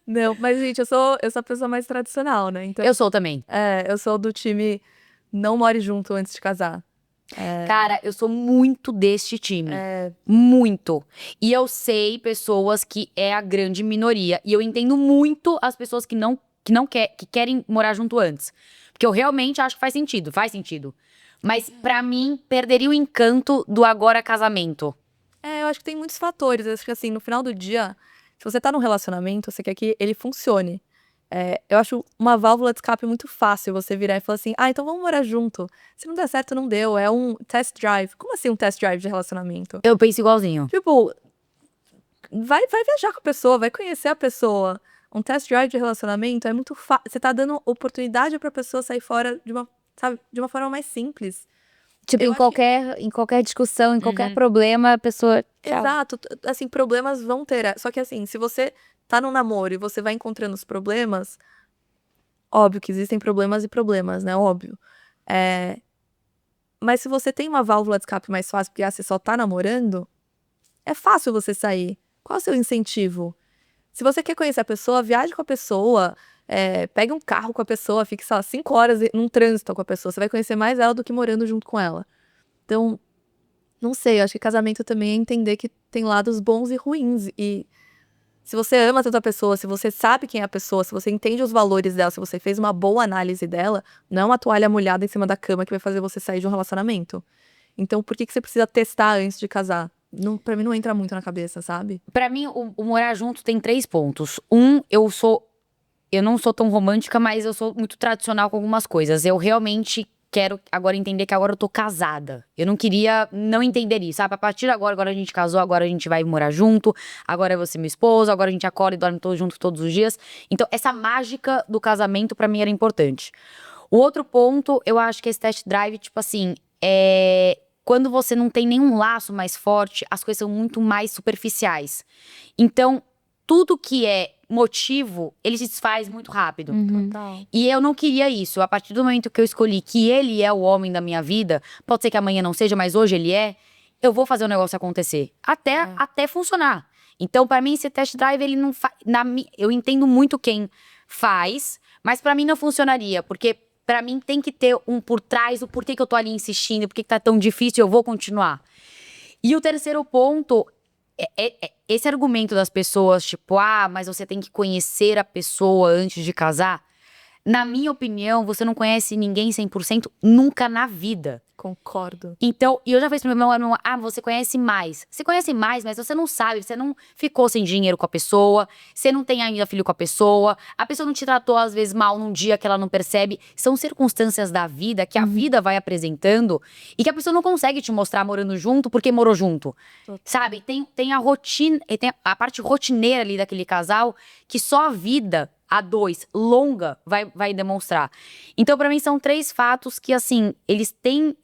[SPEAKER 4] Não, mas, gente, eu sou a pessoa mais tradicional, né? Então,
[SPEAKER 2] Eu sou também.
[SPEAKER 4] eu sou do time não more junto antes de casar.
[SPEAKER 2] Cara, eu sou muito deste time. Muito. E eu sei pessoas que é a grande minoria. E eu entendo muito as pessoas que querem morar junto antes. Porque eu realmente acho que faz sentido. Faz sentido. Mas, pra mim, perderia o encanto do agora casamento.
[SPEAKER 4] Eu acho que tem muitos fatores. Eu acho que, assim, no final do dia, se você tá num relacionamento, você quer que ele funcione. Eu acho uma válvula de escape muito fácil você virar e falar assim, então vamos morar junto. Se não der certo, não deu. É um test drive. Como assim um test drive de relacionamento?
[SPEAKER 2] Eu penso igualzinho.
[SPEAKER 4] Tipo, vai viajar com a pessoa, vai conhecer a pessoa. Um test drive de relacionamento é muito fácil. Você tá dando oportunidade pra pessoa sair fora de uma forma mais simples.
[SPEAKER 3] Tipo,
[SPEAKER 4] Eu
[SPEAKER 3] em qualquer discussão, em qualquer problema, a pessoa... Tchau.
[SPEAKER 4] Exato. Assim, problemas vão ter. Só que assim, se você tá num namoro e você vai encontrando os problemas, óbvio que existem problemas e problemas, né? Óbvio. Mas se você tem uma válvula de escape mais fácil, porque você só tá namorando, é fácil você sair. Qual é o seu incentivo? Se você quer conhecer a pessoa, viaje com a pessoa, pegue um carro com a pessoa, fique, sei lá, 5 horas num trânsito com a pessoa. Você vai conhecer mais ela do que morando junto com ela. Então, não sei, eu acho que casamento também é entender que tem lados bons e ruins. E se você ama tanto a pessoa, se você sabe quem é a pessoa, se você entende os valores dela, se você fez uma boa análise dela, não é uma toalha molhada em cima da cama que vai fazer você sair de um relacionamento. Então, por que você precisa testar antes de casar? Pra mim não entra muito na cabeça, sabe?
[SPEAKER 2] Pra mim, o morar junto tem 3 pontos. Eu não sou tão romântica, mas eu sou muito tradicional com algumas coisas. Eu realmente quero agora entender que agora eu tô casada. Eu não queria não entender isso, sabe? A partir de agora a gente casou, agora a gente vai morar junto, agora é você meu esposo, agora a gente acorda e dorme todos juntos todos os dias. Então, essa mágica do casamento pra mim era importante. O outro ponto, eu acho que esse test drive, tipo assim, quando você não tem nenhum laço mais forte, as coisas são muito mais superficiais. Então, tudo que é motivo, ele se desfaz muito rápido.
[SPEAKER 4] Total.
[SPEAKER 2] E eu não queria isso. A partir do momento que eu escolhi que ele é o homem da minha vida, pode ser que amanhã não seja, mas hoje ele é, eu vou fazer o negócio acontecer. Até funcionar. Então, pra mim, esse test drive, ele não faz... Eu entendo muito quem faz, mas pra mim não funcionaria. Porque pra mim tem que ter um por trás, o porquê que eu tô ali insistindo, por que tá tão difícil, eu vou continuar. E o terceiro ponto... Esse argumento das pessoas, tipo, mas você tem que conhecer a pessoa antes de casar. Na minha opinião, você não conhece ninguém 100% nunca na vida.
[SPEAKER 4] Concordo.
[SPEAKER 2] Então, e eu já falei pro meu irmão, você conhece mais. Você conhece mais, mas você não sabe, você não ficou sem dinheiro com a pessoa, você não tem ainda filho com a pessoa não te tratou, às vezes, mal num dia que ela não percebe. São circunstâncias da vida que a vida vai apresentando e que a pessoa não consegue te mostrar morando junto porque morou junto. Sabe? Tem a rotina, tem a parte rotineira ali daquele casal que só a vida a 2, longa, vai demonstrar. Então, pra mim, são 3 fatos que, assim, eles têm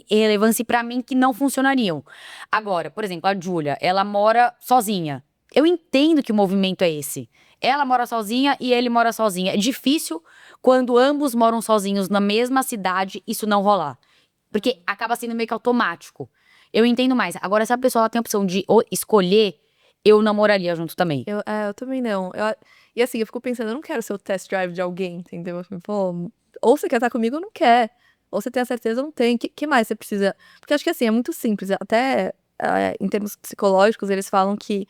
[SPEAKER 2] relevância e pra mim que não funcionariam. Agora, por exemplo, a Júlia, ela mora sozinha. Eu entendo que o movimento é esse. Ela mora sozinha e ele mora sozinho. É difícil quando ambos moram sozinhos na mesma cidade isso não rolar. Porque acaba sendo meio que automático. Eu entendo mais. Agora, se a pessoa ela tem a opção de escolher, eu namoraria junto também.
[SPEAKER 4] Eu também não. E assim, eu fico pensando, eu não quero ser o test drive de alguém, entendeu? Assim, pô, ou você quer estar comigo ou não quer. Ou você tem a certeza ou não tem. Que mais você precisa? Porque acho que assim, é muito simples. Até em termos psicológicos, eles falam que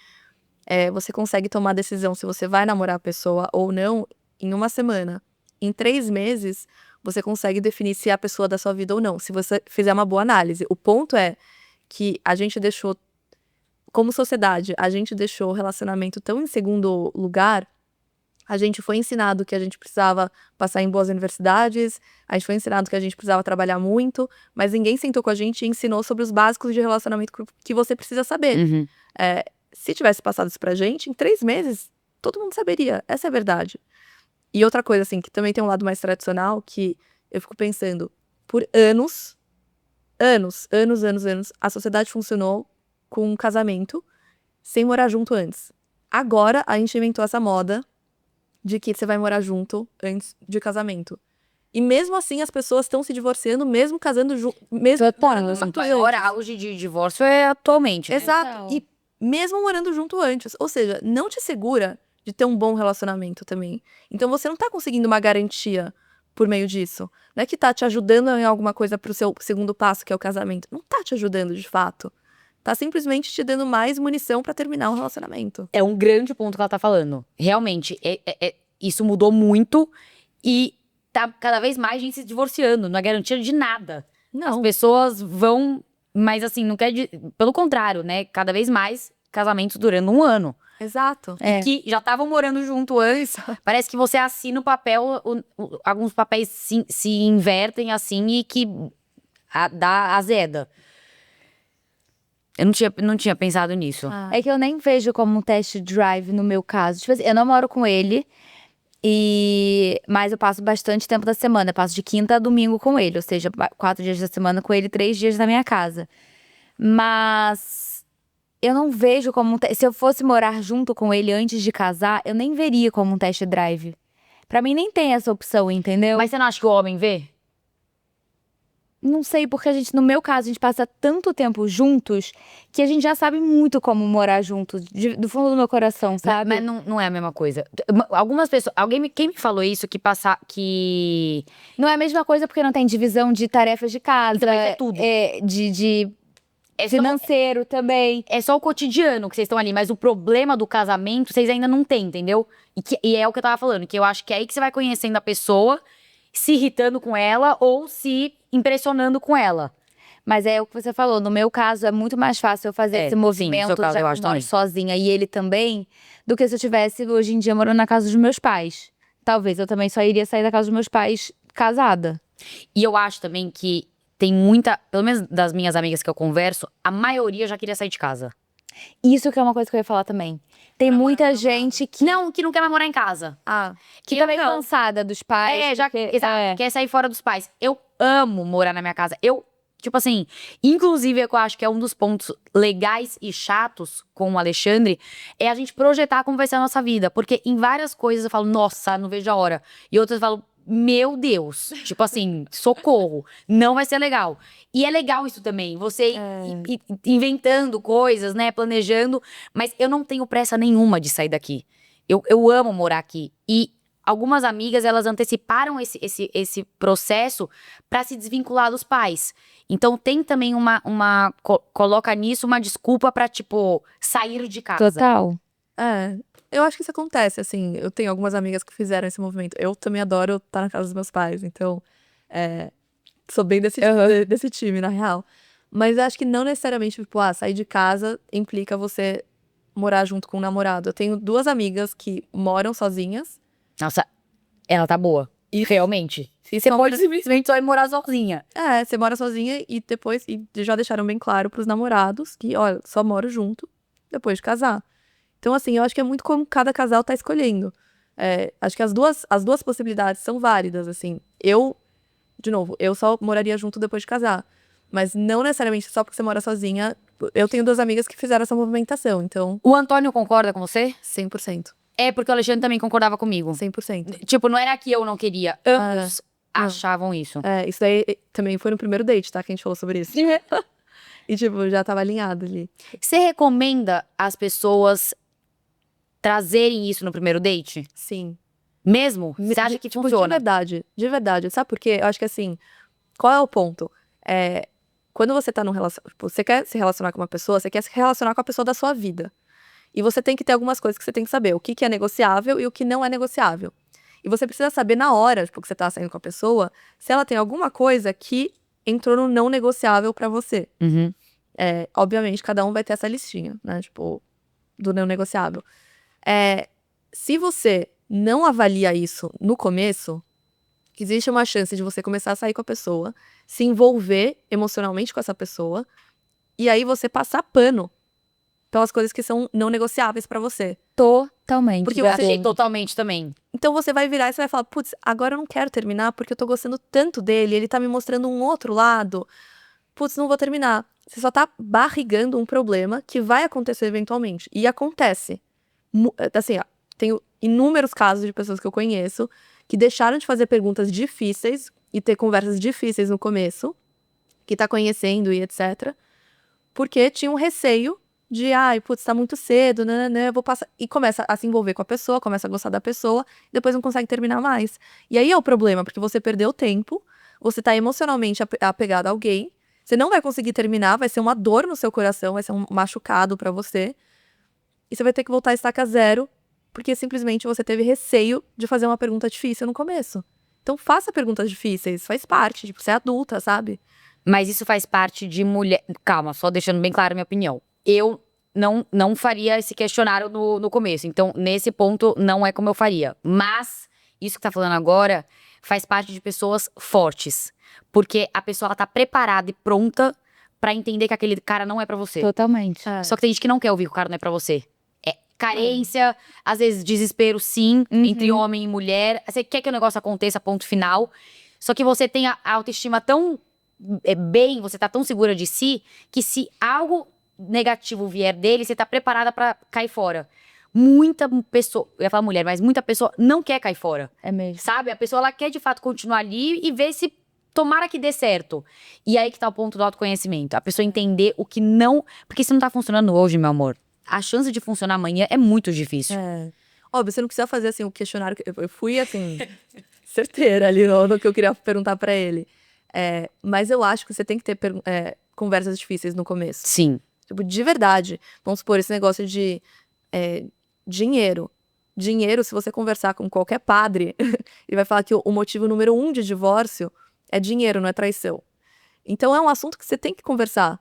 [SPEAKER 4] você consegue tomar a decisão se você vai namorar a pessoa ou não em uma semana. Em 3 meses, você consegue definir se é a pessoa da sua vida ou não, se você fizer uma boa análise. O ponto é que a gente deixou, como sociedade, a gente deixou o relacionamento tão em segundo lugar. A gente foi ensinado que a gente precisava passar em boas universidades, a gente foi ensinado que a gente precisava trabalhar muito, mas ninguém sentou com a gente e ensinou sobre os básicos de relacionamento que você precisa saber.
[SPEAKER 2] Uhum.
[SPEAKER 4] Se tivesse passado isso pra gente, em 3 meses, todo mundo saberia. Essa é a verdade. E outra coisa, assim, que também tem um lado mais tradicional, que eu fico pensando, por anos, a sociedade funcionou com um casamento sem morar junto antes. Agora, a gente inventou essa moda de que você vai morar junto antes de casamento. E mesmo assim, as pessoas estão se divorciando, mesmo casando junto. Mesmo morando
[SPEAKER 2] O
[SPEAKER 4] junto
[SPEAKER 2] maior
[SPEAKER 4] antes.
[SPEAKER 2] auge de divórcio é atualmente. Né?
[SPEAKER 4] Exato.
[SPEAKER 3] Total.
[SPEAKER 4] E mesmo morando junto antes. Ou seja, não te segura de ter um bom relacionamento também. Então você não tá conseguindo uma garantia por meio disso. Não é que tá te ajudando em alguma coisa pro seu segundo passo, que é o casamento. Não tá te ajudando de fato. Tá simplesmente te dando mais munição pra terminar um relacionamento.
[SPEAKER 2] É um grande ponto que ela tá falando. Realmente, isso mudou muito e tá cada vez mais gente se divorciando. Não é garantia de nada. As
[SPEAKER 4] Não.
[SPEAKER 2] pessoas vão, mas assim, não quer pelo contrário, né? Cada vez mais casamentos durando 1 ano.
[SPEAKER 4] Exato.
[SPEAKER 2] Que já estavam morando junto antes. Parece que você assina o papel, alguns papéis se invertem assim e que dá azeda. Eu não tinha pensado nisso.
[SPEAKER 3] É que eu nem vejo como um test drive no meu caso. Tipo assim, eu não moro com ele, mas eu passo bastante tempo da semana. Eu passo de quinta a domingo com ele, ou seja, 4 dias da semana com ele, 3 dias na minha casa. Mas eu não vejo como se eu fosse morar junto com ele antes de casar, eu nem veria como um test drive. Pra mim nem tem essa opção, entendeu?
[SPEAKER 2] Mas você não acha que o homem vê?
[SPEAKER 3] Não sei, porque no meu caso, a gente passa tanto tempo juntos que a gente já sabe muito como morar juntos, do fundo do meu coração, sabe?
[SPEAKER 2] Mas não é a mesma coisa. Algumas pessoas. Quem me falou isso que.
[SPEAKER 3] Não é a mesma coisa porque não tem divisão de tarefas de casa.
[SPEAKER 2] Então, isso é tudo.
[SPEAKER 3] De
[SPEAKER 2] É só,
[SPEAKER 3] financeiro também.
[SPEAKER 2] é só o cotidiano que vocês estão ali, mas o problema do casamento vocês ainda não têm, entendeu? E é o que eu tava falando, que eu acho que é aí que você vai conhecendo a pessoa, se irritando com ela ou se impressionando com ela.
[SPEAKER 3] Mas é o que você falou, no meu caso é muito mais fácil eu fazer esse
[SPEAKER 2] sim, no
[SPEAKER 3] movimento
[SPEAKER 2] seu caso,
[SPEAKER 3] já
[SPEAKER 2] eu
[SPEAKER 3] que
[SPEAKER 2] acho
[SPEAKER 3] moro
[SPEAKER 2] também.
[SPEAKER 3] sozinha e ele também, do que se eu estivesse hoje em dia morando na casa dos meus pais. Talvez eu também só iria sair da casa dos meus pais casada.
[SPEAKER 2] E eu acho também que tem muita, pelo menos das minhas amigas que eu converso, a maioria já queria sair de casa.
[SPEAKER 3] Isso que é uma coisa que eu ia falar também. Tem muita gente que
[SPEAKER 2] Não, que não quer mais morar em casa.
[SPEAKER 3] que
[SPEAKER 2] eu
[SPEAKER 3] tá meio
[SPEAKER 2] não.
[SPEAKER 3] cansada dos pais.
[SPEAKER 2] Exato, quer sair fora dos pais. Eu amo morar na minha casa. Tipo assim, inclusive eu acho que é um dos pontos legais e chatos com o Alexandre, é a gente projetar como vai ser a nossa vida. Porque em várias coisas eu falo, nossa, não vejo a hora. E outras eu falo, meu Deus, tipo assim, socorro, não vai ser legal. E é legal isso também, você ir inventando coisas, né, planejando, mas eu não tenho pressa nenhuma de sair daqui. Eu amo morar aqui. E algumas amigas, elas anteciparam esse processo pra se desvincular dos pais. Então tem também coloca nisso uma desculpa pra, tipo, sair de casa.
[SPEAKER 3] Total.
[SPEAKER 4] Eu acho que isso acontece, assim. Eu tenho algumas amigas que fizeram esse movimento. Eu também adoro estar na casa dos meus pais, então sou bem desse time, na real. Mas acho que não necessariamente, tipo, sair de casa implica você morar junto com um namorado. Eu tenho 2 amigas que moram sozinhas.
[SPEAKER 2] Nossa, ela tá boa. E realmente. Você pode simplesmente só ir morar sozinha.
[SPEAKER 4] Você mora sozinha e depois já deixaram bem claro pros namorados que, olha, só moro junto depois de casar. Então, assim, eu acho que é muito como cada casal tá escolhendo. Acho que as duas possibilidades são válidas, assim. De novo, eu só moraria junto depois de casar. Mas não necessariamente só porque você mora sozinha. Eu tenho 2 amigas que fizeram essa movimentação, então,
[SPEAKER 2] O Antônio concorda com você?
[SPEAKER 4] 100%.
[SPEAKER 2] É porque o Alexandre também concordava comigo.
[SPEAKER 4] 100%.
[SPEAKER 2] Tipo, não era que eu não queria. Ambos achavam isso.
[SPEAKER 4] Isso daí também foi no primeiro date, tá? Que a gente falou sobre isso. E, tipo, já tava alinhado ali.
[SPEAKER 2] Você recomenda as pessoas trazerem isso no primeiro date?
[SPEAKER 4] Sim.
[SPEAKER 2] Mesmo? Você acha que
[SPEAKER 4] Tipo,
[SPEAKER 2] funciona?
[SPEAKER 4] de verdade. Sabe por quê? Eu acho que assim, qual é o ponto? Quando você tá num relacionamento, tipo, você quer se relacionar com uma pessoa, você quer se relacionar com a pessoa da sua vida. E você tem que ter algumas coisas que você tem que saber, o que que é negociável e o que não é negociável. E você precisa saber na hora, tipo, que você tá saindo com a pessoa, se ela tem alguma coisa que entrou no não negociável pra você.
[SPEAKER 2] Uhum.
[SPEAKER 4] Obviamente, cada um vai ter essa listinha, né? Tipo, do não negociável. Se você não avalia isso no começo, existe uma chance de você começar a sair com a pessoa, se envolver emocionalmente com essa pessoa, e aí você passar pano pelas coisas que são não negociáveis pra você.
[SPEAKER 3] Totalmente.
[SPEAKER 4] Porque
[SPEAKER 2] Eu
[SPEAKER 4] você-
[SPEAKER 2] achei totalmente também.
[SPEAKER 4] Então você vai virar e você vai falar, putz, agora eu não quero terminar porque eu tô gostando tanto dele, ele tá me mostrando um outro lado. Putz, não vou terminar. Você só tá barrigando um problema que vai acontecer eventualmente. E acontece. Assim, ó, tenho inúmeros casos de pessoas que eu conheço que deixaram de fazer perguntas difíceis e ter conversas difíceis no começo, que tá conhecendo e etc. Porque tinha um receio de, ai, putz, tá muito cedo, eu vou passar. E começa a se envolver com a pessoa, começa a gostar da pessoa, e depois não consegue terminar mais. E aí é o problema, porque você perdeu tempo, você tá emocionalmente apegado a alguém, você não vai conseguir terminar, vai ser uma dor no seu coração, vai ser um machucado pra você, e você vai ter que voltar a estaca zero, porque simplesmente você teve receio de fazer uma pergunta difícil no começo. Então faça perguntas difíceis, faz parte, tipo, você é adulta, sabe?
[SPEAKER 2] Mas isso faz parte de mulher. Calma, só deixando bem clara a minha opinião. Eu não faria esse questionário no começo. Então, nesse ponto, não é como eu faria. Mas, isso que tá falando agora faz parte de pessoas fortes. Porque a pessoa ela tá preparada e pronta pra entender que aquele cara não é pra você.
[SPEAKER 3] Totalmente.
[SPEAKER 2] Só que tem gente que não quer ouvir que o cara não é pra você. É carência, às vezes desespero, sim, entre homem e mulher. Você quer que o negócio aconteça, ponto final. Só que você tem a autoestima tão bem, você tá tão segura de si, que se algo negativo vier dele, você tá preparada pra cair fora. Muita pessoa, eu ia falar mulher, mas muita pessoa não quer cair fora.
[SPEAKER 3] É mesmo.
[SPEAKER 2] Sabe? A pessoa, ela quer de fato continuar ali e ver se tomara que dê certo. E aí que tá o ponto do autoconhecimento. A pessoa entender o que não... Porque se não tá funcionando hoje, meu amor, a chance de funcionar amanhã é muito difícil.
[SPEAKER 4] Óbvio, você não precisa fazer, assim, o questionário. Eu fui, assim, certeira ali no que eu queria perguntar pra ele. Mas eu acho que você tem que ter conversas difíceis no começo.
[SPEAKER 2] Sim.
[SPEAKER 4] Tipo, de verdade. Vamos supor, esse negócio de dinheiro. Dinheiro, se você conversar com qualquer padre, ele vai falar que o motivo número 1 de divórcio é dinheiro, não é traição. Então é um assunto que você tem que conversar.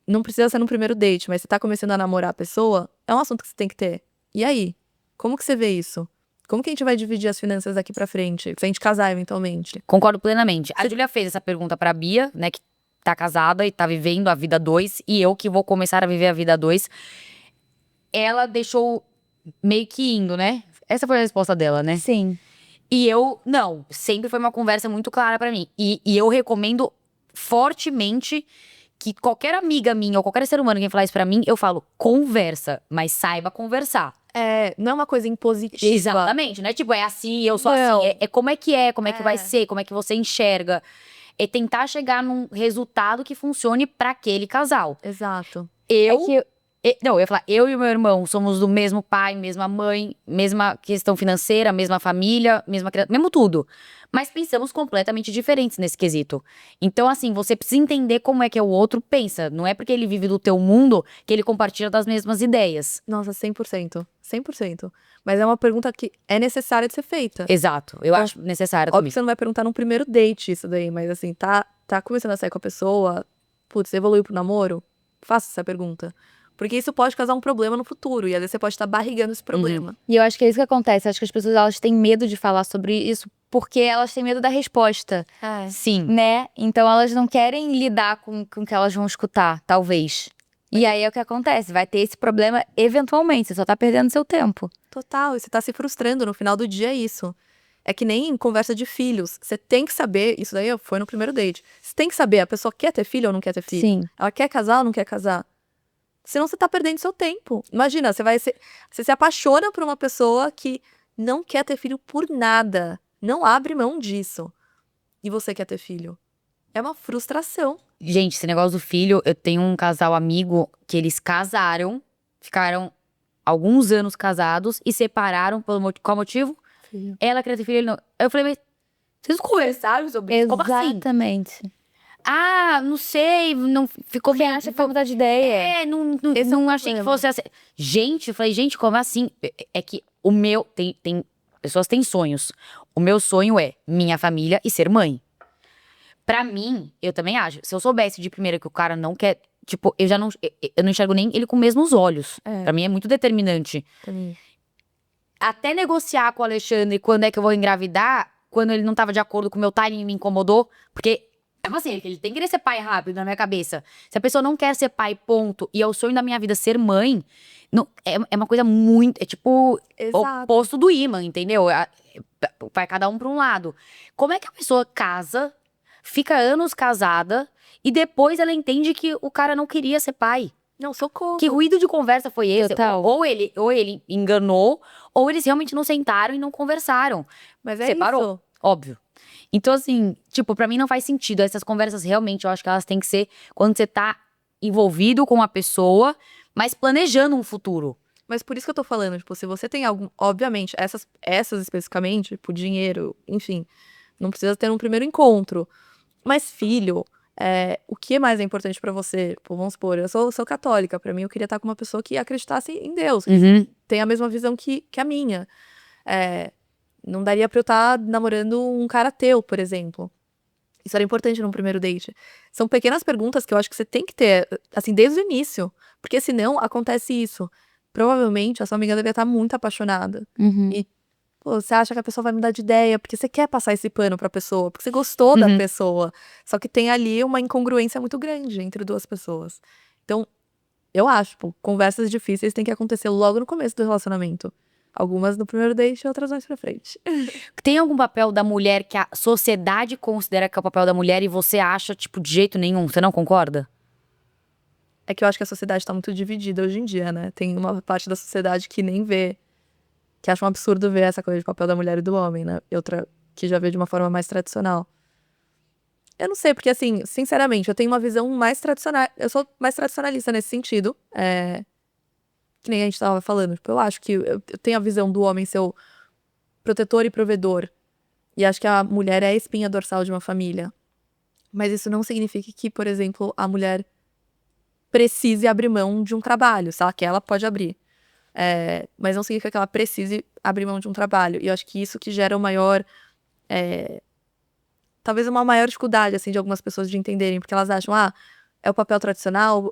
[SPEAKER 4] Não precisa ser no primeiro date, mas você tá começando a namorar a pessoa, é um assunto que você tem que ter. E aí? Como que você vê isso? Como que a gente vai dividir as finanças daqui pra frente? Se a gente casar eventualmente.
[SPEAKER 2] Concordo plenamente. A Júlia fez essa pergunta pra Bia, né, que tá casada e tá vivendo a vida 2, e eu que vou começar a viver a vida 2. Ela deixou meio que indo, né? Essa foi a resposta dela, né?
[SPEAKER 3] Sim.
[SPEAKER 2] E eu, não, sempre foi uma conversa muito clara pra mim. E eu recomendo fortemente que qualquer amiga minha ou qualquer ser humano que falar isso pra mim, eu falo, conversa, mas saiba conversar.
[SPEAKER 4] Não é uma coisa impositiva.
[SPEAKER 2] Exatamente, né? Tipo, é assim, eu sou
[SPEAKER 4] Não.
[SPEAKER 2] assim. É como é que vai ser, como é que você enxerga. É tentar chegar num resultado que funcione pra aquele casal.
[SPEAKER 4] Exato.
[SPEAKER 2] Não, eu ia falar, eu e o meu irmão somos do mesmo pai, mesma mãe, mesma questão financeira, mesma família, mesma criança, mesmo tudo. Mas pensamos completamente diferentes nesse quesito. Então, assim, você precisa entender como é que o outro pensa. Não é porque ele vive do teu mundo que ele compartilha das mesmas ideias.
[SPEAKER 4] Nossa, 100%. 100%. Mas é uma pergunta que é necessária de ser feita.
[SPEAKER 2] Exato, eu acho necessário
[SPEAKER 4] Óbvio
[SPEAKER 2] também.
[SPEAKER 4] que você não vai perguntar num primeiro date isso daí, mas assim, tá começando a sair com a pessoa, putz, você evoluiu pro namoro? Faça essa pergunta. Porque isso pode causar um problema no futuro, e às vezes você pode estar barrigando esse problema.
[SPEAKER 3] E eu acho que é isso que acontece. Eu acho que as pessoas, elas têm medo de falar sobre isso porque elas têm medo da resposta,
[SPEAKER 2] Sim.
[SPEAKER 3] né? Então elas não querem lidar com o que elas vão escutar, talvez. E aí é o que acontece, vai ter esse problema eventualmente, você só tá perdendo seu tempo.
[SPEAKER 4] Total, e você tá se frustrando, no final do dia é isso. É que nem em conversa de filhos, você tem que saber, isso daí foi no primeiro date, você tem que saber, a pessoa quer ter filho ou não quer ter filho?
[SPEAKER 3] Sim.
[SPEAKER 4] Ela quer casar ou não quer casar? Senão você tá perdendo seu tempo. Imagina, você se apaixona por uma pessoa que não quer ter filho por nada. Não abre mão disso. E você quer ter filho. É uma frustração.
[SPEAKER 2] Gente, esse negócio do filho, eu tenho um casal amigo que eles casaram, ficaram alguns anos casados e separaram qual motivo?
[SPEAKER 4] Filho.
[SPEAKER 2] Ela queria ter filho, ele não. Eu falei, mas vocês conversaram sobre isso? Como assim?
[SPEAKER 3] Exatamente.
[SPEAKER 2] Ah, não sei, não ficou
[SPEAKER 3] Você acha que foi mudar de ideia?
[SPEAKER 2] Eu não achei que fosse assim. Gente, eu falei, gente, como assim? É que o meu. Tem pessoas têm sonhos. O meu sonho é minha família e ser mãe. Pra mim, eu também acho. Se eu soubesse de primeira que o cara não quer. Tipo, eu não enxergo nem ele com os mesmos olhos. Pra mim é muito determinante.
[SPEAKER 4] Também.
[SPEAKER 2] Até negociar com o Alexandre quando é que eu vou engravidar, quando ele não tava de acordo com o meu timing, me incomodou. Porque, tipo assim, ele tem que querer ser pai rápido na minha cabeça. Se a pessoa não quer ser pai, ponto, e é o sonho da minha vida ser mãe, não, é uma coisa muito. É tipo
[SPEAKER 4] Exato.
[SPEAKER 2] oposto do imã, entendeu? Vai cada um pra um lado. Como é que a pessoa casa, fica anos casada, e depois ela entende que o cara não queria ser pai?
[SPEAKER 4] Não, socorro.
[SPEAKER 2] Que ruído de conversa foi esse?
[SPEAKER 3] Total.
[SPEAKER 2] Ou ele enganou, ou eles realmente não sentaram e não conversaram.
[SPEAKER 4] Mas é
[SPEAKER 2] Separou.
[SPEAKER 4] isso.
[SPEAKER 2] Óbvio. Então, assim, tipo, pra mim não faz sentido. Essas conversas realmente, eu acho que elas têm que ser quando você tá envolvido com a pessoa, mas planejando um futuro.
[SPEAKER 4] Mas por isso que eu tô falando, tipo, se você tem algum. Obviamente, essas especificamente, tipo, dinheiro, enfim, não precisa ter um primeiro encontro. Mas, filho, o que mais é importante pra você? Pô, vamos supor, eu sou católica. Pra mim, eu queria estar com uma pessoa que acreditasse em Deus, que tem a mesma visão que a minha. Não daria pra eu estar namorando um cara ateu, por exemplo. Isso era importante num primeiro date. São pequenas perguntas que eu acho que você tem que ter, assim, desde o início. Porque senão acontece isso. Provavelmente a sua amiga deveria estar muito apaixonada. E, pô, você acha que a pessoa vai mudar de ideia porque você quer passar esse pano pra pessoa, porque você gostou da pessoa. Só que tem ali uma incongruência muito grande entre duas pessoas. Então, eu acho, pô, conversas difíceis têm que acontecer logo no começo do relacionamento. Algumas no primeiro date, outras mais pra frente.
[SPEAKER 2] Tem algum papel da mulher que a sociedade considera que é o papel da mulher e você acha, tipo, de jeito nenhum? Você não concorda?
[SPEAKER 4] É que eu acho que a sociedade tá muito dividida hoje em dia, né? Tem uma parte da sociedade que nem vê, que acha um absurdo ver essa coisa de papel da mulher e do homem, né? E outra que já vê de uma forma mais tradicional. Eu não sei, porque assim, sinceramente, eu tenho uma visão mais tradicional. Eu sou mais tradicionalista nesse sentido. Que nem a gente tava falando. Tipo, eu acho que eu tenho a visão do homem ser o protetor e provedor. E acho que a mulher é a espinha dorsal de uma família. Mas isso não significa que, por exemplo, a mulher precise abrir mão de um trabalho. Se ela quer, ela pode abrir. Mas não significa que ela precise abrir mão de um trabalho. E eu acho que isso que gera o maior... talvez uma maior dificuldade, assim, de algumas pessoas de entenderem. Porque elas acham, é o papel tradicional,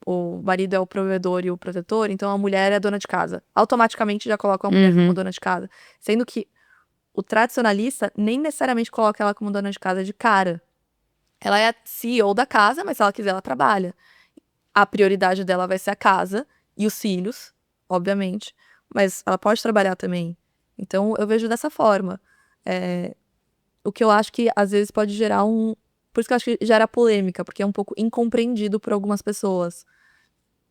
[SPEAKER 4] o marido é o provedor e o protetor, então a mulher é a dona de casa. Automaticamente já coloca a mulher como dona de casa. Sendo que o tradicionalista nem necessariamente coloca ela como dona de casa de cara. Ela é a CEO da casa, mas se ela quiser, ela trabalha. A prioridade dela vai ser a casa e os filhos, obviamente. Mas ela pode trabalhar também. Então, eu vejo dessa forma. O que eu acho que, às vezes, pode gerar Por isso que eu acho que gera polêmica, porque é um pouco incompreendido por algumas pessoas.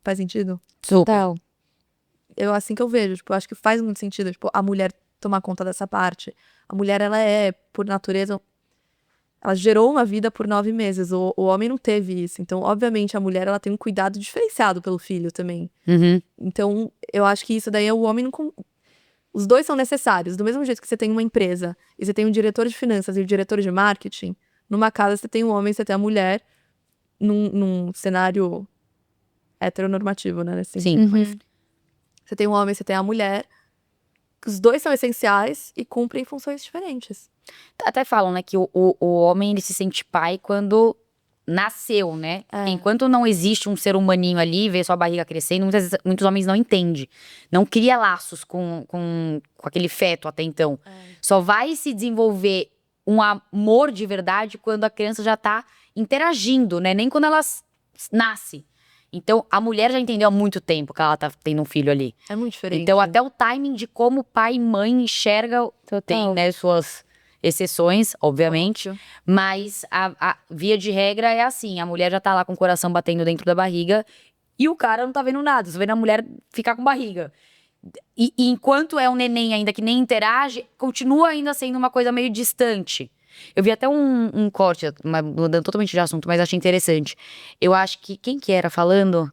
[SPEAKER 4] Faz sentido?
[SPEAKER 3] Total.
[SPEAKER 4] Eu assim que eu vejo, tipo, eu acho que faz muito sentido, tipo, a mulher tomar conta dessa parte. A mulher, ela é, por natureza, ela gerou uma vida por 9 meses. O homem não teve isso. Então, obviamente, a mulher, ela tem um cuidado diferenciado pelo filho também. Então, eu acho que isso daí é o homem não... Os dois são necessários. Do mesmo jeito que você tem uma empresa e você tem um diretor de finanças e um diretor de marketing, numa casa você tem um homem, você tem a mulher, num cenário heteronormativo, né? Assim.
[SPEAKER 2] Sim.
[SPEAKER 4] Você tem um homem, você tem a mulher. Os dois são essenciais e cumprem funções diferentes.
[SPEAKER 2] Até falam, né, que o homem, ele se sente pai quando nasceu, né? Enquanto não existe um ser humaninho ali, vê sua barriga crescendo, muitos homens não entendem. Não cria laços com aquele feto até então. Só vai se desenvolver um amor de verdade quando a criança já tá interagindo, né? Nem quando ela nasce. Então, a mulher já entendeu há muito tempo que ela tá tendo um filho ali.
[SPEAKER 4] É muito diferente.
[SPEAKER 2] Então, até o timing de como pai e mãe enxerga tem, né, suas exceções, obviamente.
[SPEAKER 4] Óbvio.
[SPEAKER 2] Mas a via de regra é assim, a mulher já tá lá com o coração batendo dentro da barriga e o cara não tá vendo nada, só vendo a mulher ficar com barriga. E enquanto é um neném ainda que nem interage, continua ainda sendo uma coisa meio distante. Eu vi até um corte, mudando totalmente de assunto, mas achei interessante. Eu acho que, quem que era falando? Não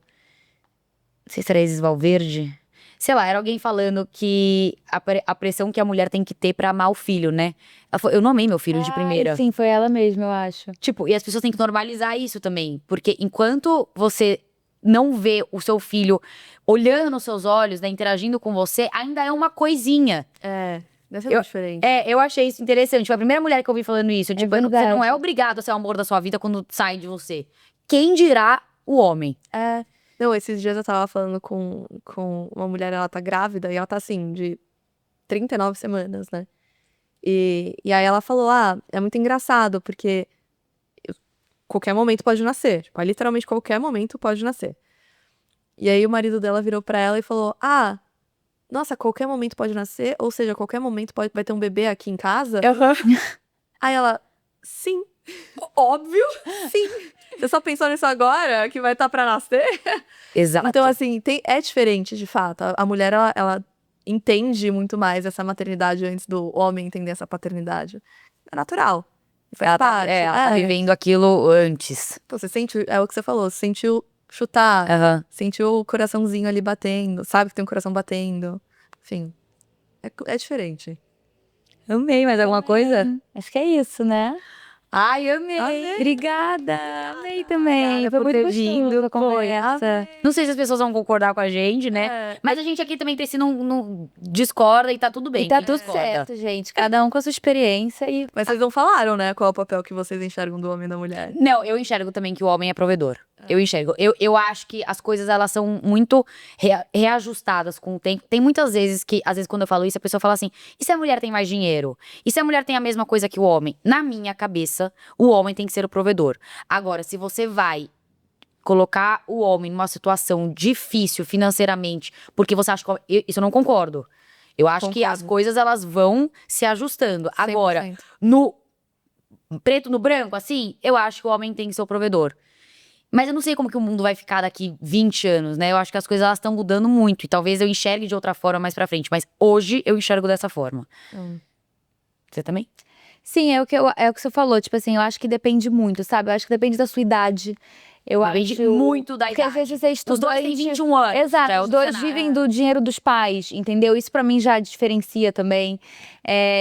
[SPEAKER 2] sei se era Isis Valverde. Sei lá, era alguém falando que a pressão que a mulher tem que ter pra amar o filho, né? Ela falou, eu não amei meu filho de primeira.
[SPEAKER 3] Sim, foi ela mesma, eu acho.
[SPEAKER 2] Tipo, e as pessoas têm que normalizar isso também. Porque enquanto você não vê o seu filho olhando nos seus olhos, né, interagindo com você, ainda é uma coisinha.
[SPEAKER 4] Deve ser muito diferente.
[SPEAKER 2] Eu achei isso interessante. Foi a primeira mulher que eu vi falando isso. Tipo, você
[SPEAKER 3] verdade.
[SPEAKER 2] não é obrigado a ser o amor da sua vida quando sai de você. Quem dirá o homem?
[SPEAKER 4] Não, esses dias eu tava falando com uma mulher, ela tá grávida, e ela tá assim, de 39 semanas, né? E aí ela falou, é muito engraçado, porque qualquer momento pode nascer. Tipo, literalmente qualquer momento pode nascer. E aí o marido dela virou pra ela e falou, nossa, qualquer momento pode nascer, ou seja, qualquer momento vai ter um bebê aqui em casa? Aí ela, sim,
[SPEAKER 2] Óbvio.
[SPEAKER 4] sim. Você só pensou nisso agora, que vai estar pra nascer?
[SPEAKER 2] Exato.
[SPEAKER 4] Então, assim, é diferente, de fato. A mulher, ela entende muito mais essa maternidade antes do homem entender essa paternidade. É natural. Faz
[SPEAKER 2] ela
[SPEAKER 4] parte.
[SPEAKER 2] tá vivendo aquilo antes.
[SPEAKER 4] Então, você sente, é o que você falou, você sentiu chutar, sentiu o coraçãozinho ali batendo, sabe que tem um coração batendo. Enfim, é diferente.
[SPEAKER 2] Amei, mais alguma coisa?
[SPEAKER 3] Acho que é isso, né?
[SPEAKER 2] Ai, amei.
[SPEAKER 3] Obrigada. Amei também.
[SPEAKER 2] Obrigada
[SPEAKER 3] Foi
[SPEAKER 2] por
[SPEAKER 3] muito
[SPEAKER 2] ter
[SPEAKER 3] gostoso
[SPEAKER 2] vindo.
[SPEAKER 3] a conversa.
[SPEAKER 2] Não sei se as pessoas vão concordar com a gente, né? Mas a gente aqui também tem, se não discorda e tá tudo bem.
[SPEAKER 3] E tá
[SPEAKER 2] quem
[SPEAKER 3] tudo
[SPEAKER 2] discorda.
[SPEAKER 3] certo, gente. Cada um com a sua experiência e...
[SPEAKER 4] Mas vocês não falaram, né, qual é o papel que vocês enxergam do homem e da mulher.
[SPEAKER 2] Não, eu enxergo também que o homem é provedor. Eu enxergo. Eu acho que as coisas, elas são muito reajustadas com o tempo. Tem muitas vezes que, às vezes, quando eu falo isso, a pessoa fala assim, e se a mulher tem mais dinheiro? E se a mulher tem a mesma coisa que o homem? Na minha cabeça, o homem tem que ser o provedor. Agora, se você vai colocar o homem numa situação difícil financeiramente, porque você acha que... Isso eu não concordo. Eu acho que as coisas, elas vão se ajustando. Agora,
[SPEAKER 4] 100%.
[SPEAKER 2] no preto no branco, assim, eu acho que o homem tem que ser o provedor. Mas eu não sei como que o mundo vai ficar daqui 20 anos, né? Eu acho que as coisas, elas estão mudando muito. E talvez eu enxergue de outra forma mais pra frente. Mas hoje eu enxergo dessa forma. Você também?
[SPEAKER 3] Sim, é o que você falou. Tipo assim, eu acho que depende muito, sabe? Eu acho que depende da sua idade.
[SPEAKER 2] Depende muito da
[SPEAKER 3] Porque às
[SPEAKER 2] idade.
[SPEAKER 3] vezes você é
[SPEAKER 2] Os dois têm
[SPEAKER 3] estudante...
[SPEAKER 2] 21 anos.
[SPEAKER 3] Exato,
[SPEAKER 2] já é
[SPEAKER 3] os
[SPEAKER 2] outro
[SPEAKER 3] dois
[SPEAKER 2] cenário.
[SPEAKER 3] vivem do dinheiro dos pais, entendeu? Isso pra mim já diferencia também.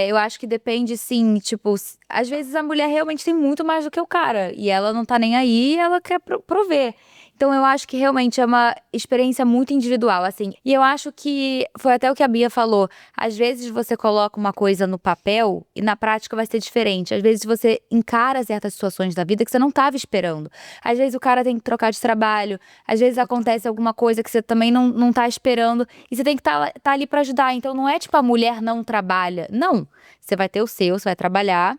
[SPEAKER 3] Eu acho que depende, sim, tipo... Às vezes a mulher realmente tem muito mais do que o cara. E ela não tá nem aí e ela quer prover. Então eu acho que realmente é uma experiência muito individual, assim. E eu acho que foi até o que a Bia falou. Às vezes você coloca uma coisa no papel e na prática vai ser diferente. Às vezes você encara certas situações da vida que você não estava esperando. Às vezes o cara tem que trocar de trabalho. Às vezes acontece alguma coisa que você também não tá esperando. E você tem que tá ali pra ajudar. Então não é tipo a mulher não trabalha. Não. Você vai ter o seu, você vai trabalhar.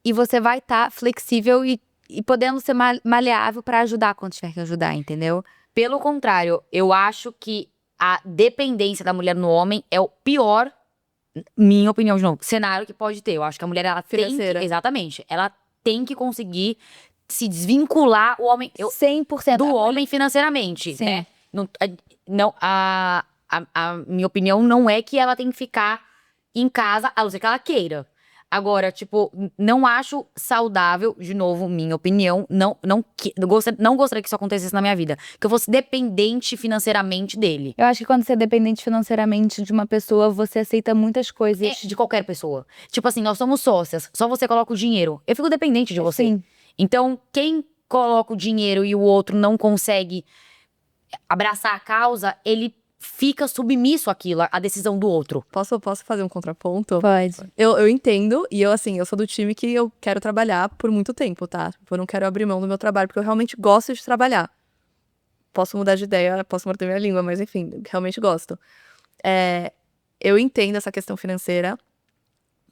[SPEAKER 3] E você vai estar flexível e podendo ser maleável pra ajudar quando tiver que ajudar, entendeu?
[SPEAKER 2] Pelo contrário, eu acho que a dependência da mulher no homem é o pior, minha opinião de novo, cenário que pode ter. Eu acho que a mulher, ela tem que,
[SPEAKER 4] Financeira.
[SPEAKER 2] exatamente, ela tem que conseguir se desvincular o homem,
[SPEAKER 3] 100%.
[SPEAKER 2] do homem financeiramente.
[SPEAKER 3] Sim.
[SPEAKER 2] Né? Não, a minha opinião não é que ela tem que ficar em casa, a não ser que ela queira. Agora, tipo, não acho saudável, de novo, minha opinião, não gostaria que isso acontecesse na minha vida. Que eu fosse dependente financeiramente dele.
[SPEAKER 3] Eu acho que quando você é dependente financeiramente de uma pessoa, você aceita muitas coisas.
[SPEAKER 2] De qualquer pessoa. Tipo assim, nós somos sócias, só você coloca o dinheiro. Eu fico dependente de você.
[SPEAKER 3] Sim.
[SPEAKER 2] Então, quem coloca o dinheiro e o outro não consegue abraçar a causa, ele fica submisso àquilo, à decisão do outro.
[SPEAKER 4] Posso fazer um contraponto?
[SPEAKER 3] Pode.
[SPEAKER 4] Eu entendo, e eu sou do time que eu quero trabalhar por muito tempo, tá? Eu não quero abrir mão do meu trabalho, porque eu realmente gosto de trabalhar. Posso mudar de ideia, posso morder minha língua, mas enfim, realmente gosto. Eu entendo essa questão financeira,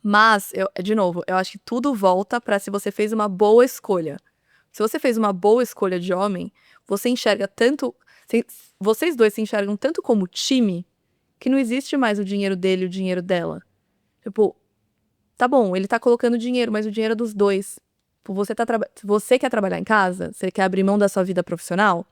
[SPEAKER 4] mas, de novo, eu acho que tudo volta pra se você fez uma boa escolha. Se você fez uma boa escolha de homem, você enxerga tanto... Vocês dois se enxergam tanto como time que não existe mais o dinheiro dele e o dinheiro dela. Tipo, tá bom, ele tá colocando dinheiro, mas o dinheiro é dos dois. Tipo, você quer trabalhar em casa? Você quer abrir mão da sua vida profissional?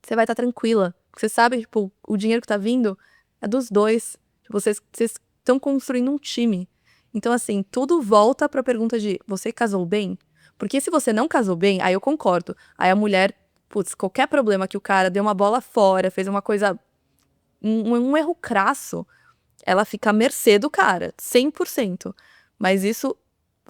[SPEAKER 4] Você vai estar tranquila. Porque você sabe, tipo, o dinheiro que tá vindo é dos dois. Tipo, vocês estão construindo um time. Então, assim, tudo volta pra pergunta de, você casou bem? Porque se você não casou bem, aí eu concordo. Aí a mulher, putz, qualquer problema que o cara deu uma bola fora, fez uma coisa, um erro crasso, ela fica à mercê do cara, 100%. Mas isso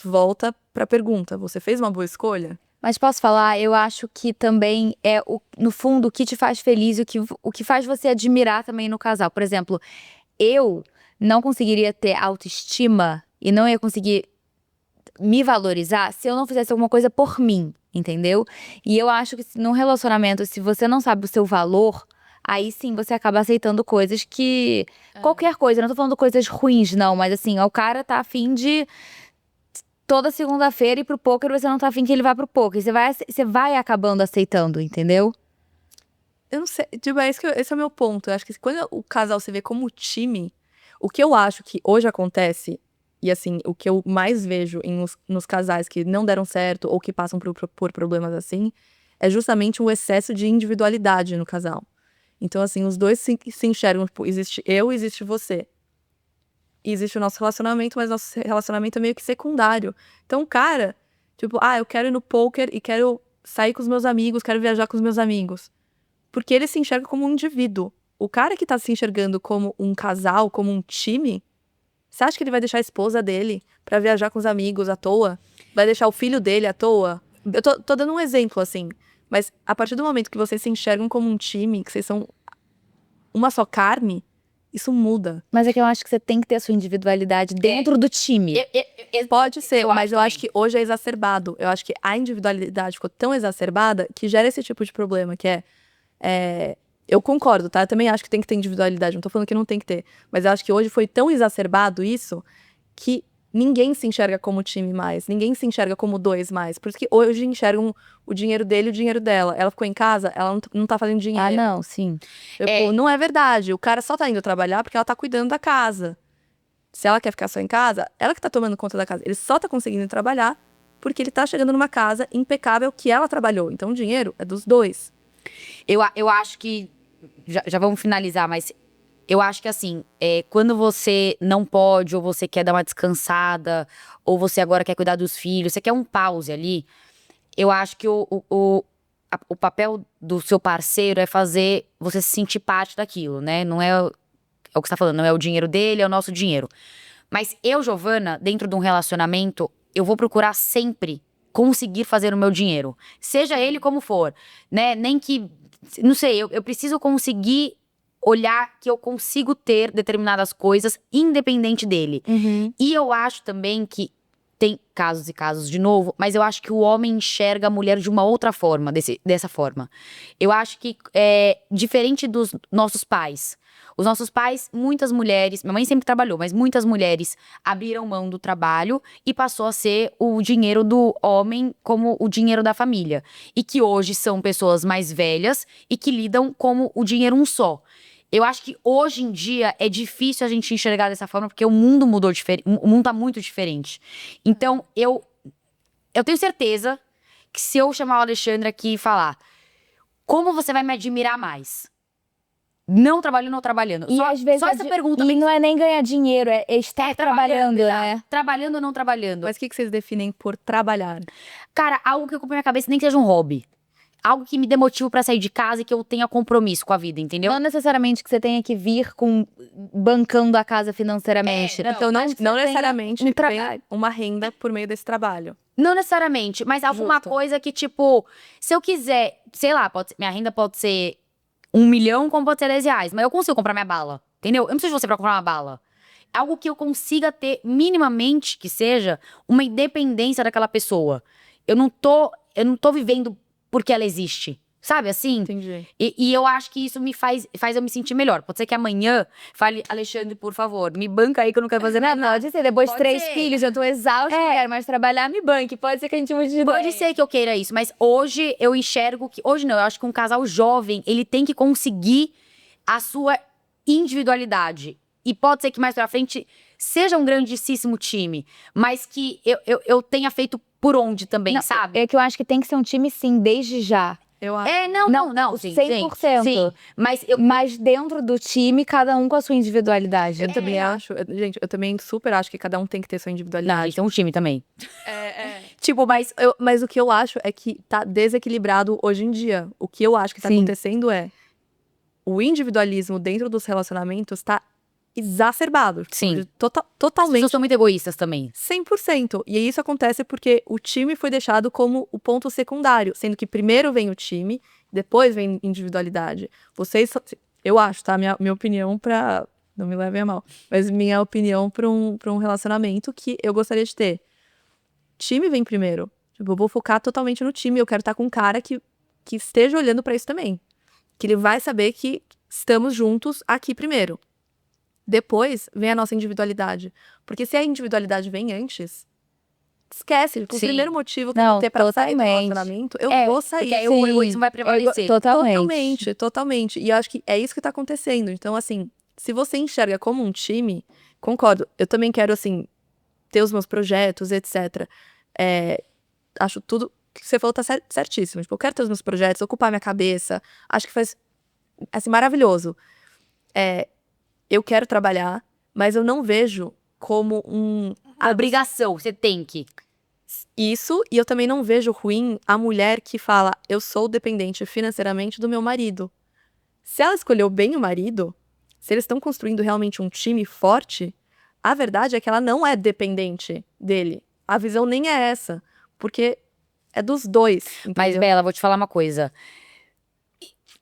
[SPEAKER 4] volta pra pergunta, você fez uma boa escolha?
[SPEAKER 3] Mas posso falar, eu acho que também é, no fundo, o que te faz feliz, o que faz você admirar também no casal. Por exemplo, eu não conseguiria ter autoestima e não ia conseguir me valorizar se eu não fizesse alguma coisa por mim, entendeu? E eu acho que num relacionamento, se você não sabe o seu valor, aí sim você acaba aceitando coisas que... Qualquer coisa, não tô falando coisas ruins, não, mas assim, o cara tá afim de toda segunda-feira ir pro poker, você não tá afim que ele vá pro poker. Você vai acabando aceitando, entendeu?
[SPEAKER 4] Eu não sei, tipo, esse é o meu ponto. Eu acho que quando o casal se vê como time, o que eu acho que hoje acontece, e assim, o que eu mais vejo nos casais que não deram certo ou que passam por problemas assim, é justamente um excesso de individualidade no casal. Então, assim, os dois se enxergam, tipo, existe eu, existe você. E existe o nosso relacionamento, mas nosso relacionamento é meio que secundário. Então, o cara, tipo, eu quero ir no poker e quero sair com os meus amigos, quero viajar com os meus amigos. Porque ele se enxerga como um indivíduo. O cara que tá se enxergando como um casal, como um time, você acha que ele vai deixar a esposa dele pra viajar com os amigos à toa? Vai deixar o filho dele à toa? Eu tô dando um exemplo, assim. Mas a partir do momento que vocês se enxergam como um time, que vocês são uma só carne, isso muda.
[SPEAKER 3] Mas é que eu acho que você tem que ter a sua individualidade dentro do time.
[SPEAKER 4] Pode ser,
[SPEAKER 2] eu
[SPEAKER 4] mas
[SPEAKER 2] acho
[SPEAKER 4] eu acho que hoje é exacerbado. Eu acho que a individualidade ficou tão exacerbada que gera esse tipo de problema, que eu concordo, tá? Eu também acho que tem que ter individualidade, não tô falando que não tem que ter. Mas eu acho que hoje foi tão exacerbado isso que ninguém se enxerga como time mais. Ninguém se enxerga como dois mais. Por isso que hoje enxergam o dinheiro dele e o dinheiro dela. Ela ficou em casa, ela não tá fazendo dinheiro.
[SPEAKER 3] Ah, não, sim.
[SPEAKER 4] Tipo, não é verdade. O cara só tá indo trabalhar porque ela tá cuidando da casa. Se ela quer ficar só em casa, ela que tá tomando conta da casa. Ele só tá conseguindo trabalhar porque ele tá chegando numa casa impecável que ela trabalhou. Então o dinheiro é dos dois.
[SPEAKER 2] Eu acho que. Já vamos finalizar, mas eu acho que assim, quando você não pode, ou você quer dar uma descansada, ou você agora quer cuidar dos filhos, você quer um pause ali, eu acho que o papel do seu parceiro é fazer você se sentir parte daquilo, né? Não é o que você tá falando, não é o dinheiro dele, é o nosso dinheiro. Mas eu, Giovana, dentro de um relacionamento, eu vou procurar sempre conseguir fazer o meu dinheiro. Seja ele como for, né? Nem que, não sei, eu preciso conseguir olhar que eu consigo ter determinadas coisas independente dele. E eu acho também que tem casos e casos de novo, mas eu acho que o homem enxerga a mulher de uma outra forma, dessa forma. Eu acho que diferente dos nossos pais. Os nossos pais, muitas mulheres, minha mãe sempre trabalhou, mas muitas mulheres abriram mão do trabalho e passou a ser o dinheiro do homem como o dinheiro da família. E que hoje são pessoas mais velhas e que lidam como o dinheiro um só. Eu acho que hoje em dia é difícil a gente enxergar dessa forma, porque o mundo mudou diferente, o mundo tá muito diferente. Então, eu tenho certeza que se eu chamar o Alexandre aqui e falar como você vai me admirar mais? Não trabalhando ou trabalhando?
[SPEAKER 3] E às vezes
[SPEAKER 2] só essa pergunta.
[SPEAKER 3] E não é nem ganhar dinheiro, é estar trabalhando, né?
[SPEAKER 2] Trabalhando ou não trabalhando?
[SPEAKER 4] Mas o que vocês definem por trabalhar?
[SPEAKER 2] Cara, algo que ocupe minha cabeça, nem que seja um hobby. Algo que me dê motivo pra sair de casa e que eu tenha compromisso com a vida, entendeu?
[SPEAKER 3] Não necessariamente que você tenha que vir bancando a casa financeiramente.
[SPEAKER 4] Então,
[SPEAKER 3] Mas que
[SPEAKER 4] não
[SPEAKER 3] você tenha
[SPEAKER 4] necessariamente
[SPEAKER 3] um
[SPEAKER 4] tem uma renda por meio desse trabalho.
[SPEAKER 2] Não necessariamente, mas alguma
[SPEAKER 4] Justo.
[SPEAKER 2] coisa que, tipo, se eu quiser, sei lá, minha renda pode ser 1 milhão, como pode ser 10 reais, mas eu consigo comprar minha bala, entendeu? Eu não preciso de você pra comprar uma bala. Algo que eu consiga ter, minimamente, que seja, uma independência daquela pessoa. Eu não tô vivendo porque ela existe. Sabe, assim?
[SPEAKER 4] Entendi.
[SPEAKER 2] E eu acho que isso faz eu me sentir melhor. Pode ser que amanhã fale, Alexandre, por favor, me banca aí que eu não quero fazer nada.
[SPEAKER 3] Não, pode ser, depois de
[SPEAKER 2] Pode
[SPEAKER 3] 3
[SPEAKER 2] ser.
[SPEAKER 3] filhos, eu tô exausta, não quero mais trabalhar, me banque. Pode ser que a gente mude de
[SPEAKER 2] Pode
[SPEAKER 3] ideia.
[SPEAKER 2] ser que eu queira isso, mas hoje eu enxergo que... Hoje não, eu acho que um casal jovem, ele tem que conseguir a sua individualidade. E pode ser que mais pra frente seja um grandíssimo time, mas que eu tenha feito por onde também,
[SPEAKER 3] Não,
[SPEAKER 2] sabe?
[SPEAKER 3] É que eu acho que tem que ser um time, sim, desde já.
[SPEAKER 4] Eu acho.
[SPEAKER 2] Não, sim,
[SPEAKER 3] 100%.
[SPEAKER 2] Sim, mas
[SPEAKER 3] Mas dentro do time, cada um com a sua individualidade.
[SPEAKER 4] Eu também acho. Gente, eu também super acho que cada um tem que ter sua
[SPEAKER 2] Não, a
[SPEAKER 4] individualidade.
[SPEAKER 2] gente tem um time também.
[SPEAKER 4] Tipo, mas o que eu acho é que tá desequilibrado hoje em dia. O que eu acho que tá
[SPEAKER 3] Sim.
[SPEAKER 4] acontecendo é o individualismo dentro dos relacionamentos tá exacerbado. Tipo,
[SPEAKER 2] Sim. As
[SPEAKER 4] Totalmente.
[SPEAKER 2] pessoas são muito egoístas também.
[SPEAKER 4] 100%. E isso acontece porque o time foi deixado como o ponto secundário, sendo que primeiro vem o time, depois vem individualidade. Eu acho, tá? Minha opinião pra. Não me levem a mal. Mas minha opinião pra um relacionamento que eu gostaria de ter. Time vem primeiro. Tipo, eu vou focar totalmente no time. Eu quero estar com um cara que esteja olhando pra isso também. Que ele vai saber que estamos juntos aqui primeiro. Depois vem a nossa individualidade. Porque se a individualidade vem antes, esquece. Tipo, o
[SPEAKER 2] Sim.
[SPEAKER 4] primeiro motivo que eu
[SPEAKER 3] Não,
[SPEAKER 4] vou ter pra sair do
[SPEAKER 3] totalmente.
[SPEAKER 4] relacionamento, eu
[SPEAKER 2] É,
[SPEAKER 4] vou
[SPEAKER 2] Porque
[SPEAKER 4] sair.
[SPEAKER 2] aí o egoísmo vai prevalecer.
[SPEAKER 3] Totalmente.
[SPEAKER 4] Totalmente. E eu acho que é isso que tá acontecendo. Então, assim, se você enxerga como um time, concordo. Eu também quero, assim, ter os meus projetos, etc. Acho tudo que você falou tá certíssimo. Tipo, eu quero ter os meus projetos, ocupar minha cabeça. Acho que faz, assim, maravilhoso. Eu quero trabalhar, mas eu não vejo como
[SPEAKER 2] A obrigação, você tem que.
[SPEAKER 4] isso, e eu também não vejo ruim a mulher que fala, eu sou dependente financeiramente do meu marido. Se ela escolheu bem o marido, se eles estão construindo realmente um time forte, a verdade é que ela não é dependente dele. A visão nem é essa, porque é dos dois.
[SPEAKER 2] Mas,
[SPEAKER 4] entendeu?
[SPEAKER 2] Bela, vou te falar uma coisa.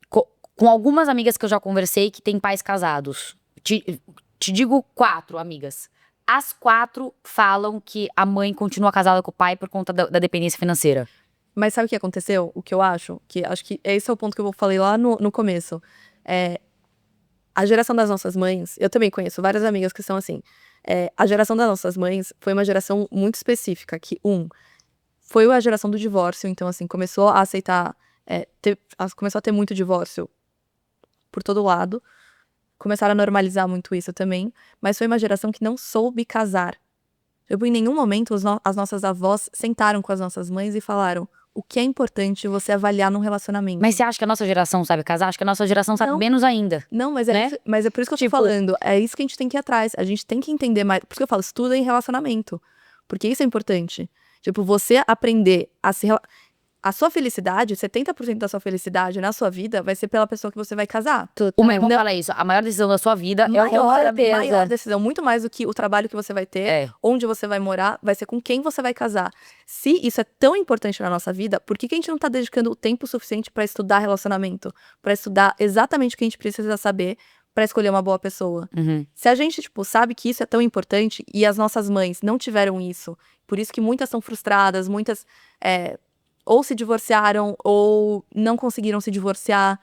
[SPEAKER 2] Com algumas amigas que eu já conversei que têm pais casados. Te digo 4 amigas. As 4 falam que a mãe continua casada com o pai por conta da dependência financeira.
[SPEAKER 4] Mas sabe o que aconteceu? O que eu acho? Que acho que esse é o ponto que eu falei lá no começo. A geração das nossas mães, eu também conheço várias amigas que são assim. A geração das nossas mães foi uma geração muito específica, que, foi a geração do divórcio, então, assim, começou a aceitar, começou a ter muito divórcio por todo lado. Começaram a normalizar muito isso também, mas foi uma geração que não soube casar. Em nenhum momento as nossas avós sentaram com as nossas mães e falaram o que é importante você avaliar num relacionamento.
[SPEAKER 2] Mas você acha que a nossa geração sabe casar? Acho que a nossa geração sabe
[SPEAKER 4] Não.
[SPEAKER 2] menos ainda.
[SPEAKER 4] Não, mas
[SPEAKER 2] né?
[SPEAKER 4] mas é por isso que eu tô
[SPEAKER 2] Tipo-
[SPEAKER 4] falando. É isso que a gente tem que ir atrás. A gente tem que entender mais. Por isso que eu falo, estuda em relacionamento. Porque isso é importante. Tipo, você aprender a sua felicidade, 70% da sua felicidade na sua vida vai ser pela pessoa que você vai casar.
[SPEAKER 2] Vamos falar isso. A maior decisão da sua vida é o
[SPEAKER 4] Maior decisão, muito mais do que o trabalho que você vai ter,
[SPEAKER 2] É.
[SPEAKER 4] onde você vai morar, vai ser com quem você vai casar. Se isso é tão importante na nossa vida, por que a gente não tá dedicando o tempo suficiente pra estudar relacionamento? Pra estudar exatamente o que a gente precisa saber pra escolher uma boa pessoa?
[SPEAKER 2] Uhum.
[SPEAKER 4] Se a gente, tipo, sabe que isso é tão importante e as nossas mães não tiveram isso, por isso que muitas são frustradas, muitas ou se divorciaram ou não conseguiram se divorciar,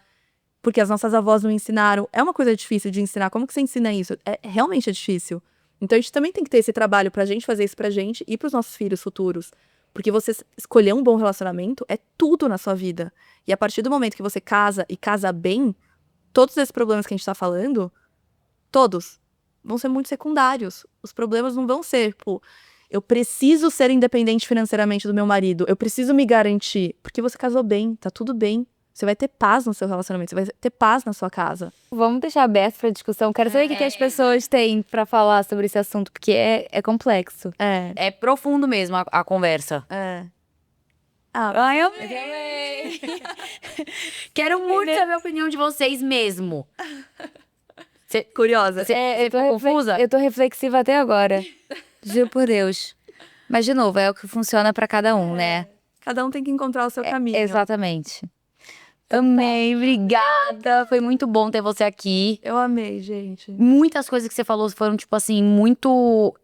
[SPEAKER 4] porque as nossas avós não ensinaram. É uma coisa difícil de ensinar. Como que você ensina isso? Realmente é difícil. Então a gente também tem que ter esse trabalho pra gente fazer isso pra gente e pros nossos filhos futuros. Porque você escolher um bom relacionamento é tudo na sua vida. E a partir do momento que você casa e casa bem, todos esses problemas que a gente tá falando, todos, vão ser muito secundários. Os problemas não vão ser, tipo, eu preciso ser independente financeiramente do meu marido, eu preciso me garantir. Porque você casou bem, tá tudo bem. Você vai ter paz no seu relacionamento, você vai ter paz na sua casa.
[SPEAKER 3] Vamos deixar aberto pra discussão. Quero saber o que as pessoas têm pra falar sobre esse assunto, porque é complexo.
[SPEAKER 2] É profundo mesmo a conversa. Ai, eu amei. Quero muito saber a opinião de vocês mesmo.
[SPEAKER 4] Curiosa.
[SPEAKER 3] Eu tô
[SPEAKER 2] confusa?
[SPEAKER 3] Eu tô reflexiva até agora. Juro por Deus. Mas, de novo, é o que funciona pra cada um, né?
[SPEAKER 4] Cada um tem que encontrar o seu caminho.
[SPEAKER 3] Exatamente.
[SPEAKER 2] Amei, obrigada. Foi muito bom ter você aqui.
[SPEAKER 4] Eu amei, gente.
[SPEAKER 2] Muitas coisas que você falou foram, tipo assim, muito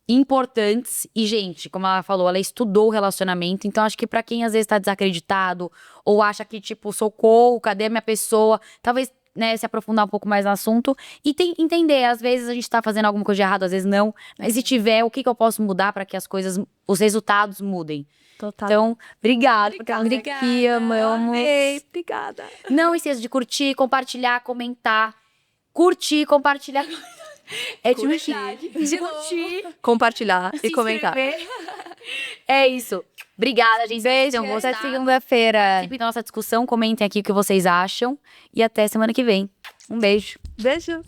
[SPEAKER 2] importantes. E, gente, como ela falou, ela estudou o relacionamento. Então, acho que pra quem às vezes tá desacreditado ou acha que, tipo, socorro, cadê a minha pessoa? Talvez, né, se aprofundar um pouco mais no assunto e entender, às vezes a gente tá fazendo alguma coisa de errado, às vezes não, mas se tiver, o que eu posso mudar pra que os resultados mudem?
[SPEAKER 4] Total.
[SPEAKER 2] Então, obrigada por ter vindo aqui, amamos.
[SPEAKER 4] Amei, obrigada.
[SPEAKER 2] Não esqueça de curtir, compartilhar, comentar. Curtir, compartilhar. É de
[SPEAKER 4] Curtir.
[SPEAKER 2] curtir,
[SPEAKER 4] Compartilhar e comentar.
[SPEAKER 2] É isso. Obrigada, gente.
[SPEAKER 3] Beijo,
[SPEAKER 2] Tenham
[SPEAKER 3] até
[SPEAKER 2] gostado.
[SPEAKER 3] segunda-feira.
[SPEAKER 2] Participem da nossa discussão, comentem aqui o que vocês acham. E até semana que vem. Um beijo.
[SPEAKER 4] Beijos!